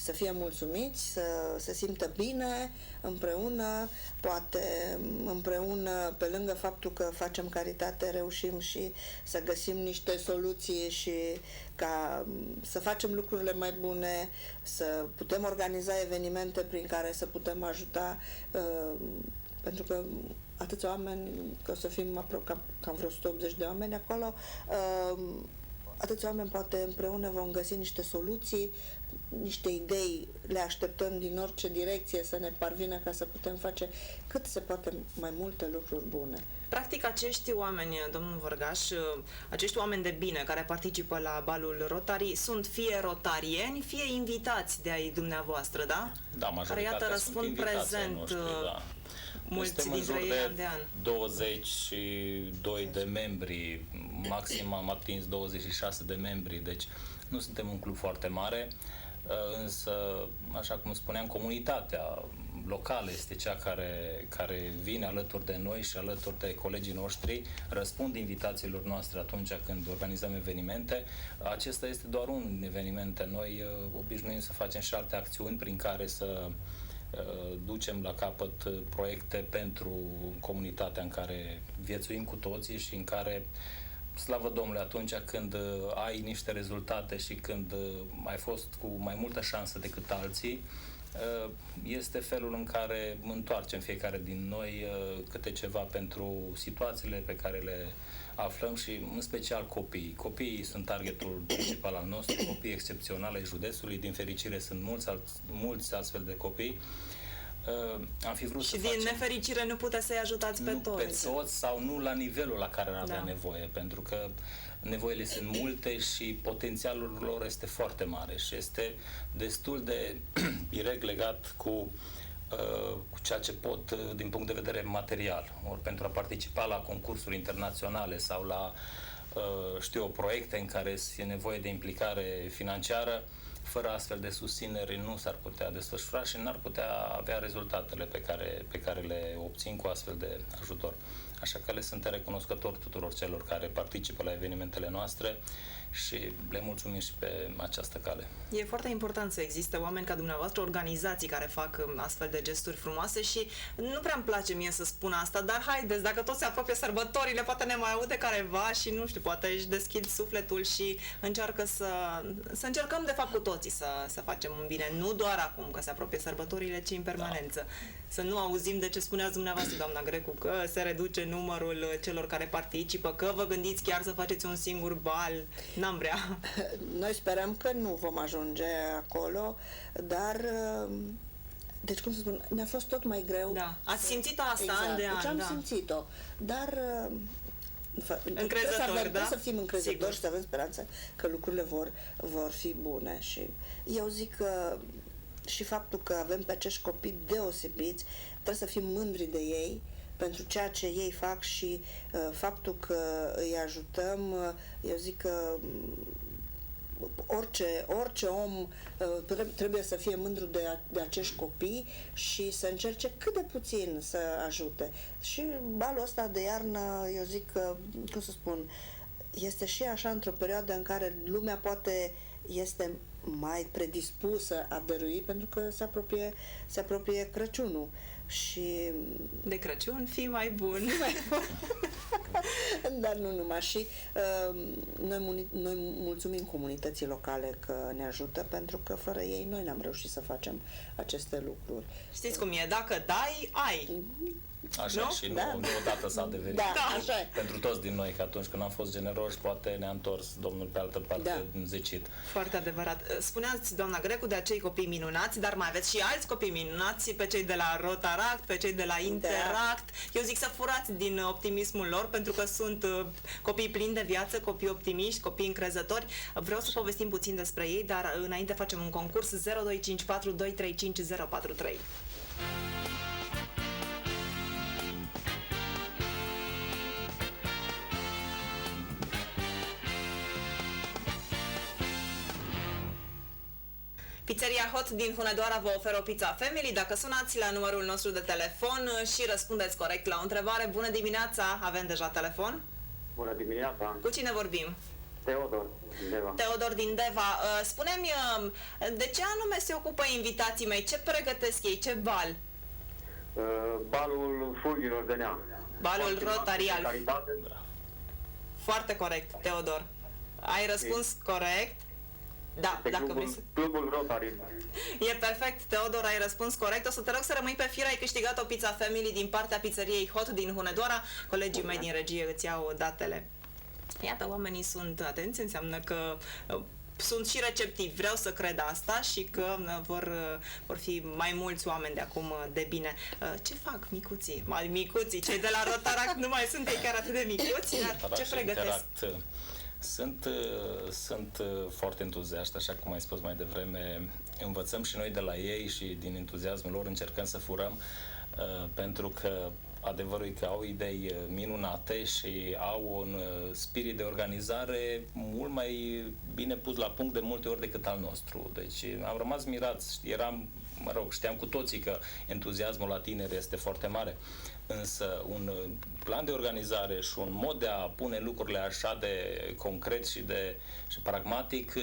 să fie mulțumiți, să se simtă bine împreună, poate împreună, pe lângă faptul că facem caritate, reușim și să găsim niște soluții și ca să facem lucrurile mai bune, să putem organiza evenimente prin care să putem ajuta, pentru că atâția oameni, că o să fim cam vreo 180 de oameni acolo, atâția oameni poate împreună vom găsi niște soluții, niște idei, le așteptăm din orice direcție să ne parvină ca să putem face cât se poate mai multe lucruri bune. Practic, acești oameni, domnul Vărgaș, acești oameni de bine care participă la balul Rotary sunt fie rotarieni, fie invitați de ai dumneavoastră, da? Da, majoritatea care, iată, răspund prezent. Noștri, da. Mulți dintre ei an de an. 22 de membri, maxim am atins 26 de membri, deci nu suntem un club foarte mare, însă, așa cum spuneam, comunitatea locală este cea care vine alături de noi și alături de colegii noștri, răspund invitațiilor noastre atunci când organizăm evenimente. Acesta este doar unul din evenimente. Noi obișnuim să facem și alte acțiuni prin care să ducem la capăt proiecte pentru comunitatea în care viețuim cu toții și în care, slavă Domnului, atunci când ai niște rezultate și când ai fost cu mai multă șansă decât alții, este felul în care întoarcem fiecare din noi câte ceva pentru situațiile pe care le aflăm și în special copiii. Copiii sunt targetul principal al nostru, copii excepționali ai județului, din fericire sunt mulți astfel de copii. Am fi vrut și din nefericire nu puteți să-i ajutați pe toți. Pe toți sau nu la nivelul la care ar avea nevoie, pentru că nevoile sunt multe și potențialul lor este foarte mare și este destul de direct legat cu ceea ce pot din punct de vedere material. Ori pentru a participa la concursuri internaționale sau la proiecte în care e nevoie de implicare financiară, fără astfel de susținere nu s-ar putea desfășura și n-ar putea avea rezultatele pe care le obțin cu astfel de ajutor. Așa că le sunt recunoscător tuturor celor care participă la evenimentele noastre și le mulțumim și pe această cale. E foarte important să existe oameni ca dumneavoastră, organizații care fac astfel de gesturi frumoase și nu prea îmi place mie să spun asta, dar haideți, dacă tot se apropie sărbătorile, poate ne mai aude careva și nu știu, poate își deschid sufletul și încearcă să încercăm de fapt cu toții să facem un bine, nu doar acum că se apropie sărbătorile, ci în permanență. Da. Să nu auzim de ce spuneați dumneavoastră, doamna Grecu, că se reduce numărul celor care participă, că vă gândiți chiar să faceți un singur bal. N-am vrea. Noi sperăm că nu vom ajunge acolo, dar deci, cum să spun, ne-a fost tot mai greu. Da. Ați simțit asta an de an. Deci am simțit-o, dar încrezători, să fim încrezători și să avem speranță că lucrurile vor fi bune. Și eu zic că și faptul că avem pe acești copii deosebiți, trebuie să fim mândri de ei pentru ceea ce ei fac și faptul că îi ajutăm, eu zic că orice om trebuie să fie mândru de acești copii și să încerce cât de puțin să ajute. Și balul ăsta de iarnă, eu zic că, cum să spun, este și așa într-o perioadă în care lumea poate este mai predispusă a dărui pentru că se apropie Crăciunul. Și de Crăciun fii mai bun. Dar nu numai. Și noi mulțumim comunității locale că ne ajută, pentru că fără ei noi n-am reușit să facem aceste lucruri. Știți cum e, dacă dai, ai. Așa, nu? Și nu odată s-a devenit. Da, așa. Pentru toți din noi, că atunci când am fost generoși, poate ne-a întors Domnul pe altă parte zecit. Foarte adevărat. Spuneați, doamna Grecu, de acei copii minunați, dar mai aveți și alți copii minunați, pe cei de la Rotaract, pe cei de la Interact. Eu zic să furați din optimismul lor, pentru că sunt copii plini de viață, copii optimiști, copii încrezători. Vreau să povestim puțin despre ei, dar înainte facem un concurs 0254 235 043. Pizzeria Hot din Hunedoara vă oferă o pizza family. Dacă sunați la numărul nostru de telefon și răspundeți corect la o întrebare, bună dimineața, avem deja telefon. Bună dimineața. Cu cine vorbim? Teodor din Deva. Teodor din Deva. Spune-mi, de ce anume se ocupă invitații mei? Ce pregătesc ei? Ce bal? Balul fulgilor de nea. Balul rotarial. Foarte corect, Teodor. Ai răspuns corect? Da, dacă vrei să... Clubul Rotary. E perfect, Teodor, ai răspuns corect. O să te rog să rămâi pe fir, ai câștigat o pizza family din partea pizzeriei Hot din Hunedoara. Colegii mei din regie îți iau datele. Iată, oamenii sunt atenți, înseamnă că sunt și receptivi. Vreau să cred asta și că vor fi mai mulți oameni de acum de bine. Ce fac micuții? Micuții, cei de la Rotaract nu mai sunt ei chiar atât de micuți, dar ce pregătesc? Sunt foarte entuziaști, așa cum ai spus mai devreme. Învățăm și noi de la ei și din entuziasmul lor încercăm să furăm, pentru că adevărul e că au idei minunate și au un spirit de organizare mult mai bine pus la punct de multe ori decât al nostru. Deci am rămas mirați. Știam cu toții că entuziasmul la tineri este foarte mare. Însă un plan de organizare și un mod de a pune lucrurile așa de concret și pragmatic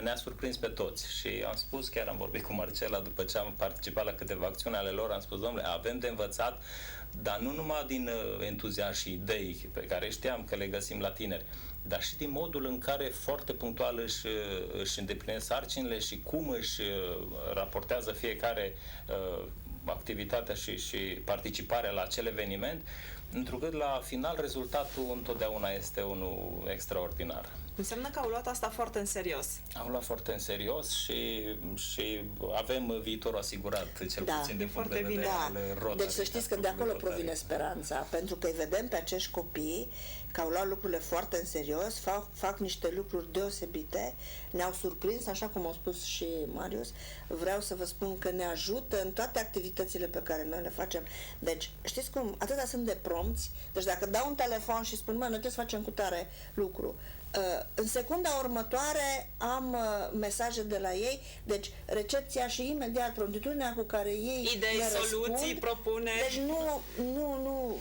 ne-a surprins pe toți. Și am spus, chiar am vorbit cu Marcela după ce am participat la câteva acțiuni ale lor, am spus, domnule, avem de învățat, dar nu numai din entuziasm și idei pe care știam că le găsim la tineri, dar și din modul în care foarte punctual își îndeplinesc sarcinile și cum își raportează fiecare activitatea și participarea la acel eveniment, întrucât la final rezultatul întotdeauna este unul extraordinar. Înseamnă că au luat asta foarte în serios. Au luat foarte în serios și avem viitorul asigurat, cel puțin de punct de vedere al Rotary. Deci să știți că de acolo provine speranța, pentru că îi vedem pe acești copii că au luat lucrurile foarte în serios, fac niște lucruri deosebite, ne-au surprins, așa cum au spus și Marius. Vreau să vă spun că ne ajută în toate activitățile pe care noi le facem. Deci, știți cum, atâta sunt de prompți, deci dacă dau un telefon și spun, noi trebuie să facem cu tare lucru, în secunda următoare am mesaje de la ei, deci recepția și imediat promptitudinea cu care ei idei, soluții, propuneri. Deci nu,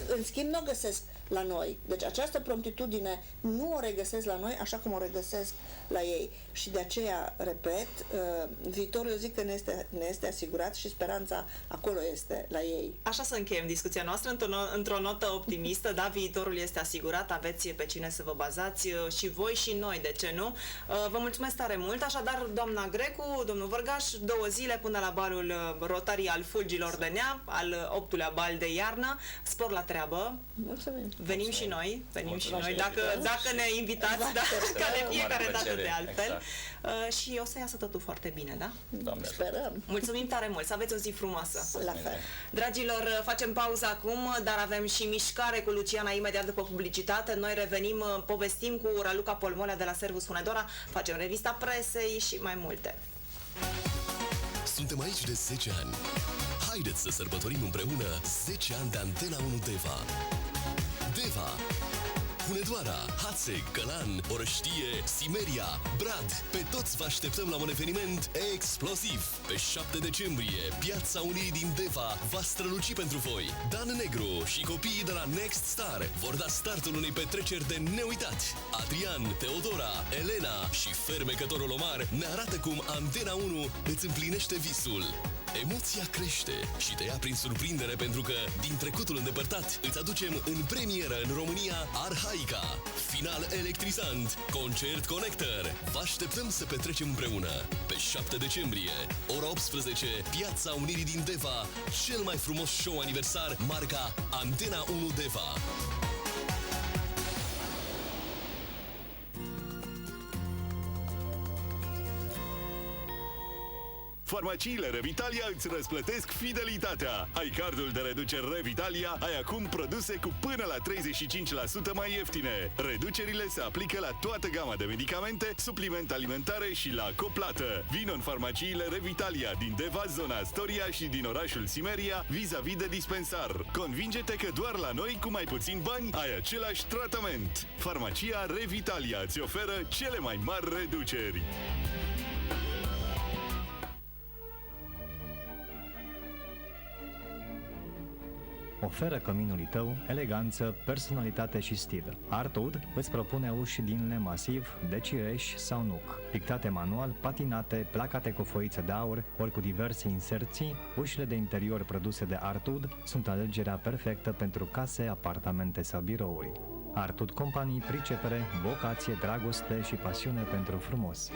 în schimb nu o găsesc la noi. Deci această promptitudine nu o regăsesc la noi așa cum o regăsesc la ei. Și de aceea, repet, viitorul, eu zic că ne este asigurat și speranța acolo este la ei. Așa să încheiem discuția noastră într-o notă optimistă, da, viitorul este asigurat, aveți pe cine să vă bazați și voi și noi, de ce nu? Vă mulțumesc tare mult, așadar, doamna Grecu, domnul Vărgaș, 2 zile până la balul Rotary al Fulgilor de Nea, al 8-lea bal de iarnă, spor la treabă. Mulțumim. Venim și noi, dacă ne invitați, ca de fiecare dată de altfel. Exact. Și o să iasă totul foarte bine, da? Doamne, sperăm. Mulțumim tare mult, să aveți o zi frumoasă. La fel. Dragilor, facem pauză acum, dar avem și mișcare cu Luciana imediat după publicitate. Noi revenim, povestim cu Raluca Polmolea de la Servus Hunedoara, facem revista presei și mai multe. Suntem aici de 10 ani. Haideți să sărbătorim împreună 10 ani de Antena 1 Deva. Deva, Hunedoara, Hațeg, Călan, Orăștie, Simeria, Brad. Pe toți vă așteptăm la un eveniment explosiv. Pe 7 decembrie, Piața Unirii din Deva va străluci pentru voi. Dan Negru și copiii de la Next Star vor da startul unei petreceri de neuitat. Adrian, Teodora, Elena și fermecătorul Omar ne arată cum Antena 1 îți împlinește visul. Emoția crește și te ia prin surprindere pentru că, din trecutul îndepărtat, îți aducem în premieră în România Arhaica, final electrizant, concert connector. Vă așteptăm să petrecem împreună. Pe 7 decembrie, ora 18, Piața Unirii din Deva, cel mai frumos show aniversar, marca Antena 1 Deva. Farmaciile Revitalia îți răsplătesc fidelitatea. Ai cardul de reducere Revitalia, ai acum produse cu până la 35% mai ieftine. Reducerile se aplică la toată gama de medicamente, suplimente alimentare și la coplată. Vino în farmaciile Revitalia din Deva, zona Astoria și din orașul Simeria, vis-a-vis de dispensar. Convinge-te că doar la noi, cu mai puțin bani, ai același tratament. Farmacia Revitalia îți oferă cele mai mari reduceri. Oferă căminului tău eleganță, personalitate și stil. Artwood îți propune uși din lemn masiv, de cireș sau nuc, pictate manual, patinate, placate cu foițe de aur, ori cu diverse inserții. Ușile de interior produse de Artwood sunt alegerea perfectă pentru case, apartamente sau birouri. Artwood Company, pricepere, vocație, dragoste și pasiune pentru frumos.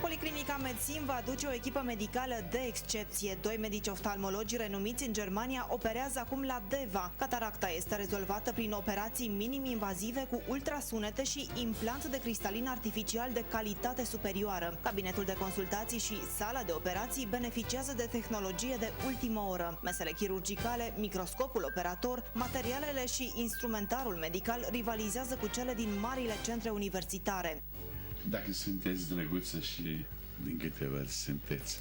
Policlinica Medsim va aduce o echipă medicală de excepție. 2 medici oftalmologi renumiți în Germania operează acum la Deva. Cataracta este rezolvată prin operații minim-invazive cu ultrasunete și implant de cristalin artificial de calitate superioară. Cabinetul de consultații și sala de operații beneficiază de tehnologie de ultimă oră. Mesele chirurgicale, microscopul operator, materialele și instrumentarul medical rivalizează cu cele din marile centre universitare. Dacă sunteți drăguță și din câte văd sunteți,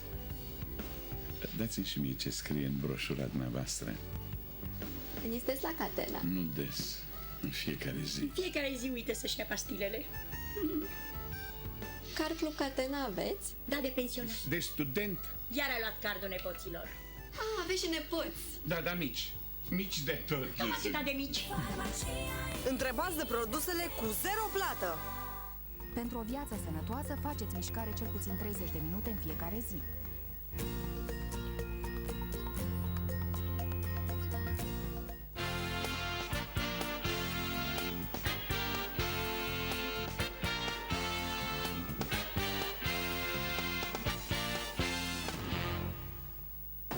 dați-mi și mie ce scrie în broșura dumneavoastră. Sunteți la Catena. Nu des, în fiecare zi. În fiecare zi uite să-și ia pastilele. Cardul Catena aveți? Da, de pensionar. De student? Iar ai luat cardul nepoților. Ah, aveți și nepoți. Da, da, mici. Mici de tot. Cam atâta de mici. Întrebați de produsele cu zero plată. Pentru o viață sănătoasă, faceți mișcare cel puțin 30 de minute în fiecare zi.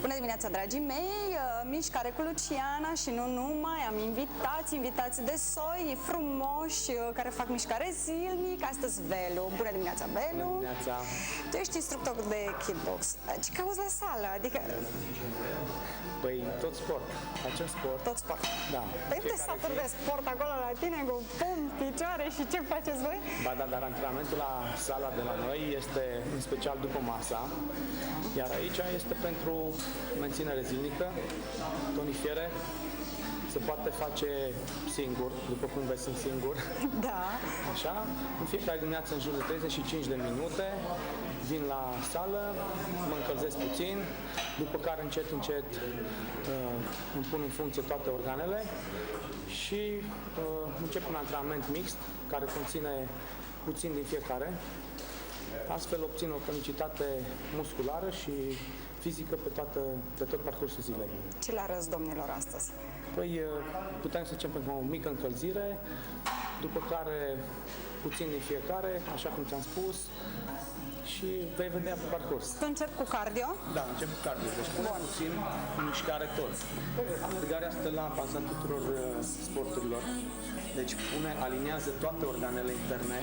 Bună dimineața, dragii mei! Mișcare cu Luciana și nu numai, am invitați de soi frumoși care fac mișcare zilnic. Astăzi Velu. Bună dimineața, Velu! Bună dimineața! Tu ești instructor de kickbox. Ce cauți la sală? Adică... Păi, tot sport. Facem sport. Tot sport. Da. Păi unde saturi de sport acolo la tine cu pumni, picioare și ce faceți voi? Ba da, dar antrenamentul la sala de la noi este în special după masa, iar aici este pentru menținere zilnică, tonifiere. Se poate face singur, după cum vezi sunt singur. Da. Așa, în fiecare dimineață în jur de 35 de minute vin la sală, mă încălzesc puțin, după care încet îmi pun în funcție toate organele și încep un antrenament mixt care conține puțin din fiecare. Astfel obțin o tonicitate musculară și fizică pe tot parcursul zilei. Ce le arăți domnilor astăzi? Păi putem să începem cu o mică încălzire, după care puțin din fiecare, așa cum ți-am spus, și vei vedea pe parcurs. Tu începi cu cardio? Da, încep cu cardio. Deci punem puțin în mișcare tot. Aplicarea stă la baza tuturor sporturilor. Deci aliniază toate organele interne,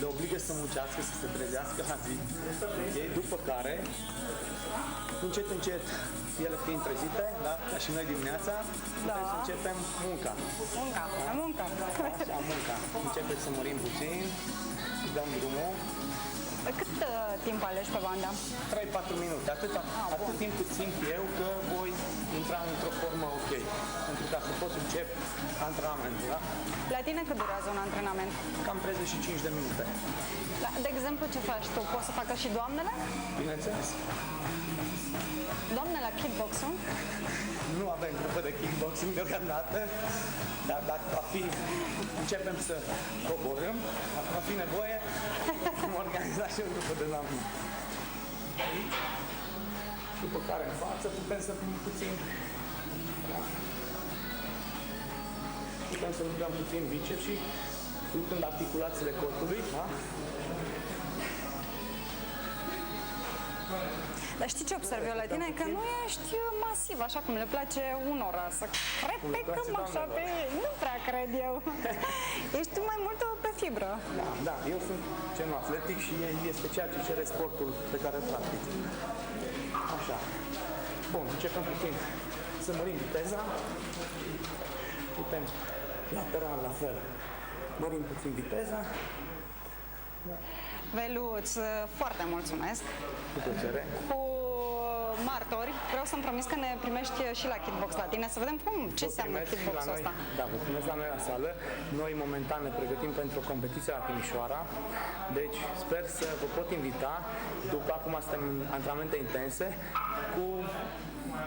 le obligă să muncească, să se trezească la zi. După care, încet, ele fiind trezite, da? Ca și noi dimineața, putem să începem munca. Munca. Așa, munca. Începem să mărim puțin, dăm drumul. Cât timp alegi pe bandă? 3-4 minute, atât timp cât simt eu că voi intra într-o formă ok. Pentru ca să pot începe antrenamentul, da? La tine cât durează un antrenament? Cam 35 de minute. De exemplu, ce faci tu? Poți să facă și doamnele? Bineînțeles. Doamne la kickbox-ul? Nu avem grupă de kickboxing deocamdată, dar dacă începem să coborâm, dacă va fi nevoie, vom organiza și o grupă de doamne. După care în față putem să punem puțin, putem să lucrăm puțin biceps și lucrând articulațiile corpului, da? Dar știi ce observ eu la tine? Că nu ești masiv, așa cum le place unora, să repecăm așa pe ei. Nu prea cred eu. Ești mai mult pe fibră. Da, eu sunt genul atletic și este ceea ce cere sportul pe care îl practic. Așa. Bun, începem puțin să mărim viteza. Putem lateral la fel. Mărim puțin viteza. Velu, îți foarte mulțumesc. Cu plăcere. Cu martori. Vreau să-mi promis că ne primești și la Kitbox la tine, să vedem ce înseamnă Kitbox-ul ăsta. Da, vă primesc la noi la sală. Noi momentan ne pregătim pentru o competiție la Timișoara, deci sper să vă pot invita, după acum suntem în antrenamente intense, cu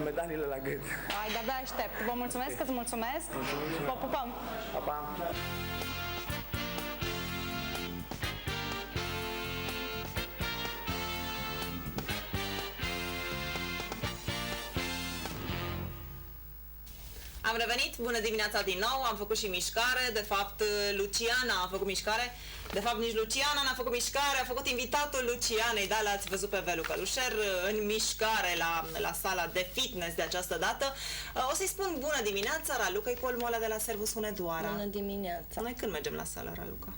medaliile la gât. Ai, de-abia aștept. Vă mulțumesc, îți mulțumesc. Vă pupăm! Pa, pa! Am revenit, bună dimineața din nou, am făcut și mișcare, de fapt Luciana a făcut mișcare, de fapt nici Luciana n-a făcut mișcare, a făcut invitatul Lucianei, da, l-ați văzut pe Velu Călușer în mișcare la sala de fitness de această dată. O să-i spun bună dimineața, Raluca-i polmul ăla de la Servus Hunedoara. Bună dimineața. Noi când mergem la sală, Raluca?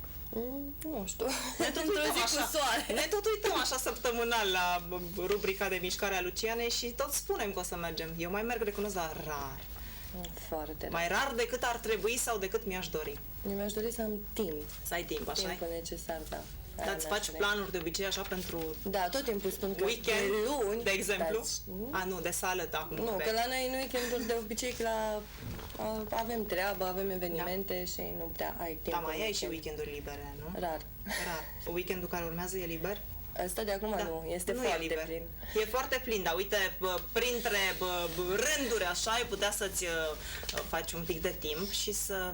Nu știu, Ne tot uităm așa săptămânal la rubrica de mișcare a Lucianei și tot spunem că o să mergem. Eu mai merg, recunosc, dar rar. Foarte mai rar decât ar trebui sau decât mi-aș dori. Eu mi-aș dori să am timp. Să ai timp, așa? Timpul necesar, da. Dar îți faci planuri de obicei așa pentru... Da, tot timpul spun că weekend, de luni, de exemplu? Nu, de sală, da. Nu, că la noi în weekenduri de obicei că avem treabă, avem evenimente și nu prea ai timp. Da, mai ai și weekenduri libere, nu? Rar. Weekendul care urmează e liber? Asta de acum nu, este foarte plin. E foarte plin, dar uite, printre rânduri așa, ai putea să-ți faci un pic de timp și să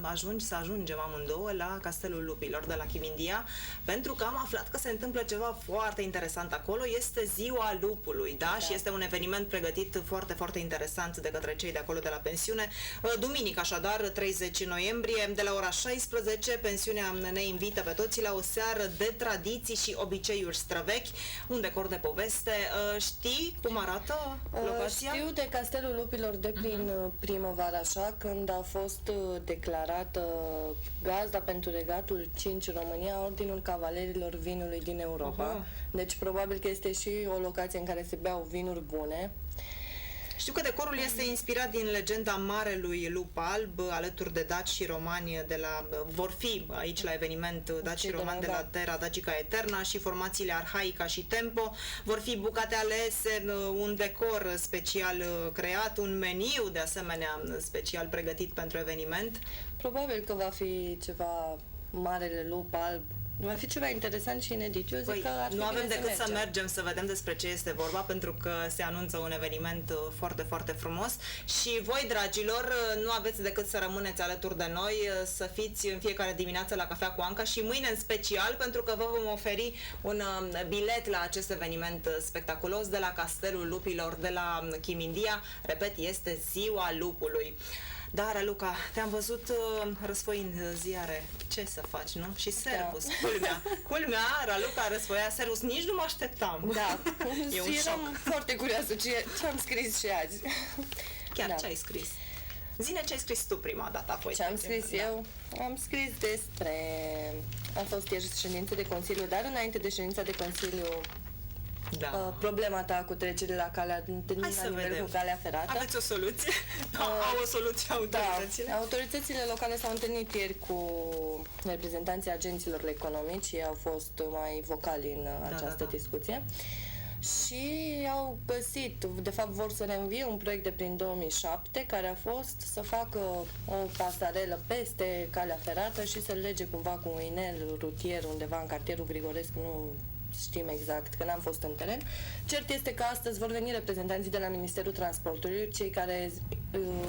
ajungem amândouă la Castelul Lupilor de la Chimindia, pentru că am aflat că se întâmplă ceva foarte interesant acolo, este Ziua Lupului, da? Și este un eveniment pregătit foarte, foarte interesant de către cei de acolo de la pensiune. Duminică, așadar, 30 noiembrie, de la ora 16, pensiunea ne invită pe toți la o seară de tradiții și obiceiuri străvechi, un decor de poveste. Știi cum arată locația? Știu de Castelul Lupilor de prin primăvară, așa, când a fost declarată gazda pentru Regatul 5 România, Ordinul Cavalerilor Vinului din Europa. Deci probabil că este și o locație în care se beau vinuri bune. Știu că decorul este inspirat din legenda Marelui Lup Alb, alături de daci și romani vor fi aici la eveniment daci și romani de la Terra Dacica Eterna și formațiile Arhaica și Tempo. Vor fi bucate alese, un decor special creat, un meniu de asemenea special pregătit pentru eveniment. Probabil că va fi ceva Marele Lup Alb. Va fi ceva interesant și inedit. Eu zic că nu avem decât să mergem să vedem despre ce este vorba, pentru că se anunță un eveniment foarte, foarte frumos și voi, dragilor, nu aveți decât să rămâneți alături de noi, să fiți în fiecare dimineață la Cafea cu Anca și mâine în special, pentru că vă vom oferi un bilet la acest eveniment spectaculos de la Castelul Lupilor de la Chimindia. Repet, este Ziua Lupului. Da, Raluca, te-am văzut răsfoind ziare. Ce să faci, nu? Și Servus, culmea, Raluca răsfoia Servus, nici nu mă așteptam. Da, e un șoc. Foarte curioasă ce am scris și azi. Chiar ce ai scris? Zine ce ai scris tu prima dată, apoi. Ce am scris eu? Am scris despre... Am fost ieri ședință de Consiliu, dar înainte de ședința de Consiliu problema ta cu trecerile la calea la nivel cu calea ferată. Aveți o soluție? Au o soluție autoritățile? Da. Autoritățile locale s-au întâlnit ieri cu reprezentanții agenților economici, ei au fost mai vocali în această discuție și au găsit, de fapt vor să reînvie un proiect de prin 2007 care a fost să facă o pasarelă peste calea ferată și să-l lege cumva cu un inel rutier undeva în cartierul Grigorescu, nu știm exact, că n-am fost în teren. Cert este că astăzi vor veni reprezentanții de la Ministerul Transportului, cei care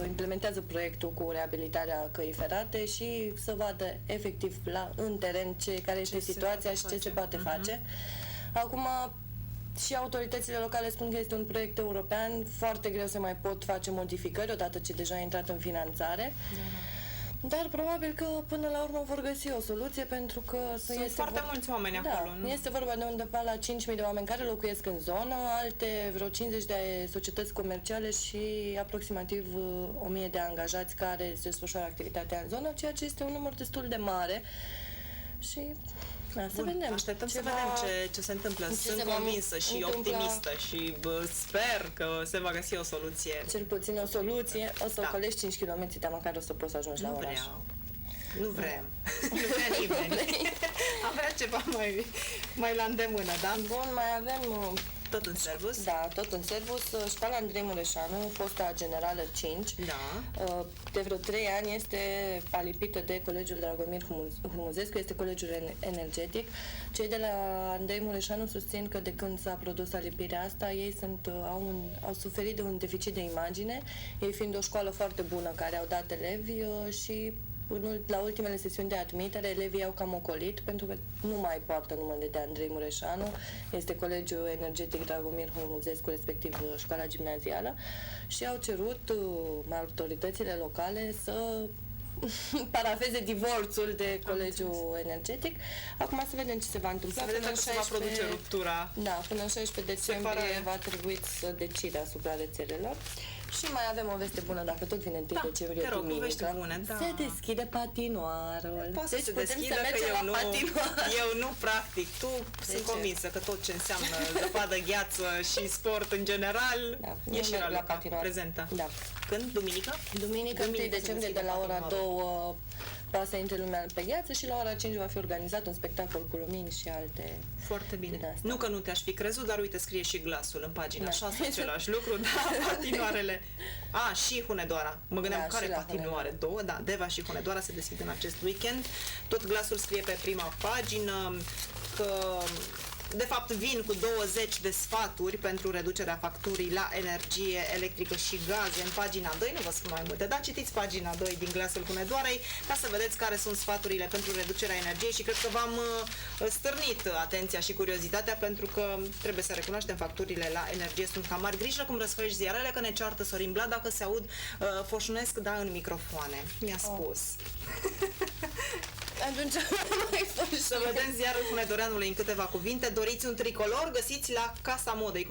implementează proiectul cu reabilitarea căii ferate și să vadă efectiv în teren care este situația și ce se poate face. Acum, și autoritățile locale spun că este un proiect european, foarte greu se mai pot face modificări odată ce deja a intrat în finanțare. Dar probabil că până la urmă vor găsi o soluție, pentru că sunt foarte mulți oameni acolo. Nu? Este vorba de undeva la 5.000 de oameni care locuiesc în zonă, alte vreo 50 de societăți comerciale și aproximativ 1.000 de angajați care se desfășoară activitatea în zonă, ceea ce este un număr destul de mare. Și să vedem. Așteptăm să vedem ce se întâmplă. Sunt convinsă și optimistă și sper că se va găsi o soluție. Cel puțin o soluție. O să ocolești 5 km, de măcar o să poți să ajungi la oraș. Nu vrem. Nu vrea nimeni. Am vrea ceva mai la îndemână, da? Bun, mai avem Tot în Servus? Da, tot în Servus. Școala Andrei Mureșanu, fosta Generală 5, de vreo 3 ani este alipită de Colegiul Dragomir Humuzescu, este colegiul energetic. Cei de la Andrei Mureșanu susțin că de când s-a produs alipirea asta, ei au suferit de un deficit de imagine, ei fiind o școală foarte bună care au dat elevi și la ultimele sesiuni de admitere, elevii au cam ocolit, pentru că nu mai poartă numele de Andrei Mureșanu, este Colegiul Energetic Dragomir Humuzescu, respectiv școala gimnazială, și au cerut autoritățile locale să parafeze divorțul de Colegiul Energetic. Acum să vedem ce se va întâmpla. Să vedem dacă se va produce ruptura. Da, până în 16 decembrie va trebui să decide asupra rețelelor. Și mai avem o veste bună, dacă tot vine 1 decembrie, duminică. Se deschide patinoarul. Poate deci să deschidă, că eu nu practic. Tu sunt convinsă că tot ce înseamnă zăpadă, gheață și sport în general e și la prezentă. Da. Când? Duminică? Duminică 1 decembrie de la ora 2 poate să intre lumea pe gheață și la ora 5 va fi organizat un spectacol cu lumini și alte... Foarte bine. Nu că nu te-aș fi crezut, dar uite, scrie și glasul în pagina 6, același lucru, patinoarele. Și Hunedoara. Mă gândeam care patinoare? Două, da, Deva și Hunedoara se deschid în acest weekend. Tot glasul scrie pe prima pagină că de fapt vin cu 20 de sfaturi pentru reducerea facturii la energie electrică și gaze în pagina 2, nu vă spun mai multe, dar citiți pagina 2 din Glasul Hunedoarei ca să vedeți care sunt sfaturile pentru reducerea energiei și cred că v-am stârnit atenția și curiozitatea, pentru că trebuie să recunoaștem, facturile la energie sunt cam mari. Grijă cum răsfăiești ziarele, că ne ceartă Sorin Blad dacă se aud foșnesc, în microfoane. Mi-a spus. Atunci să vedem ziarul Hunedoreanului în câteva cuvinte. Doriți un tricolor? Găsiți la Casa Modei,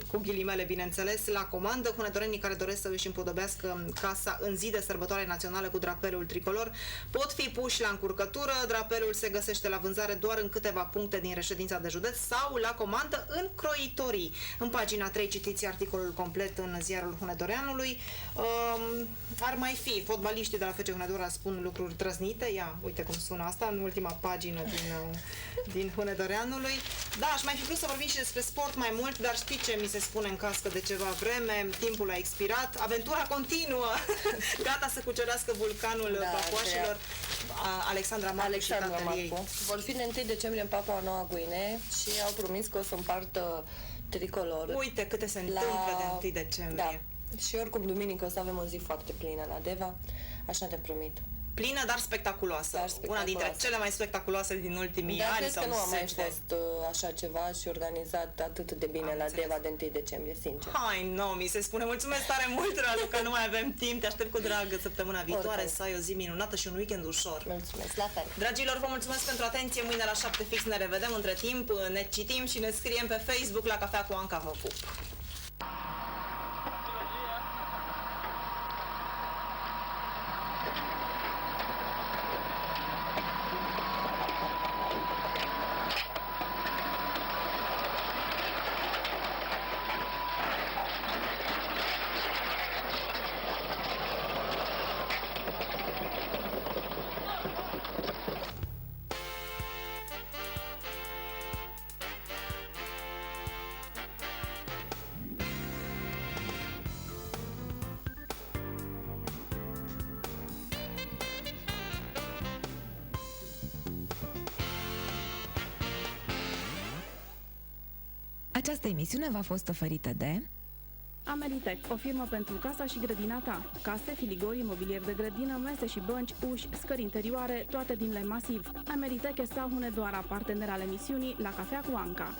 cu ghilimele, bineînțeles, la comandă. Hunedorenii care doresc să își împodobească casa în zi de sărbătoare națională cu drapelul tricolor pot fi puși la încurcătură. Drapelul se găsește la vânzare doar în câteva puncte din reședința de județ sau la comandă în croitorii. În pagina 3 citiți articolul complet în ziarul Hunedoreanului. Ar mai fi, fotbaliștii de la FC Hunedoara spun lucruri trăznite. Ia, uite cum sună asta în ultima pagină din Hunedoreanului. Da, aș mai fi vrut să vorbim și despre sport mai mult, dar știi ce mi se spune în cască de ceva vreme? Timpul a expirat, aventura continuă, gata să cucerească vulcanul papuașilor. Alexandra Marcu și tatăl ei. Vor fi de 1 decembrie în Papua Noua Guinee și au promis că o să împartă tricolor. Uite câte se întâmplă de 1 decembrie. Da. Și oricum duminică o să avem o zi foarte plină la Deva, așa te promit. Plină, dar spectaculoasă. Una dintre cele mai spectaculoase din ultimii ani. Dar cred că nu a mai fost așa ceva și organizat atât de bine la Deva de 1 decembrie, sincer. Hai, mi se spune. Mulțumesc tare mult, Ralu, că nu mai avem timp. Te aștept cu drag săptămâna viitoare să ai o zi minunată și un weekend ușor. Mulțumesc, la fel. Dragilor, vă mulțumesc pentru atenție. Mâine la 7 fix ne revedem. Între timp ne citim și ne scriem pe Facebook la Cafea cu Anca. Vă pup! Această emisiune v-a fost oferită de Ameritec, o firmă pentru casa și grădina ta. Case, filigori, mobilier de grădină, mese și bănci, uși, scări interioare, toate din lemn masiv. Ameritec este Hunedoara, partener al emisiunii La Cafea cu Anca.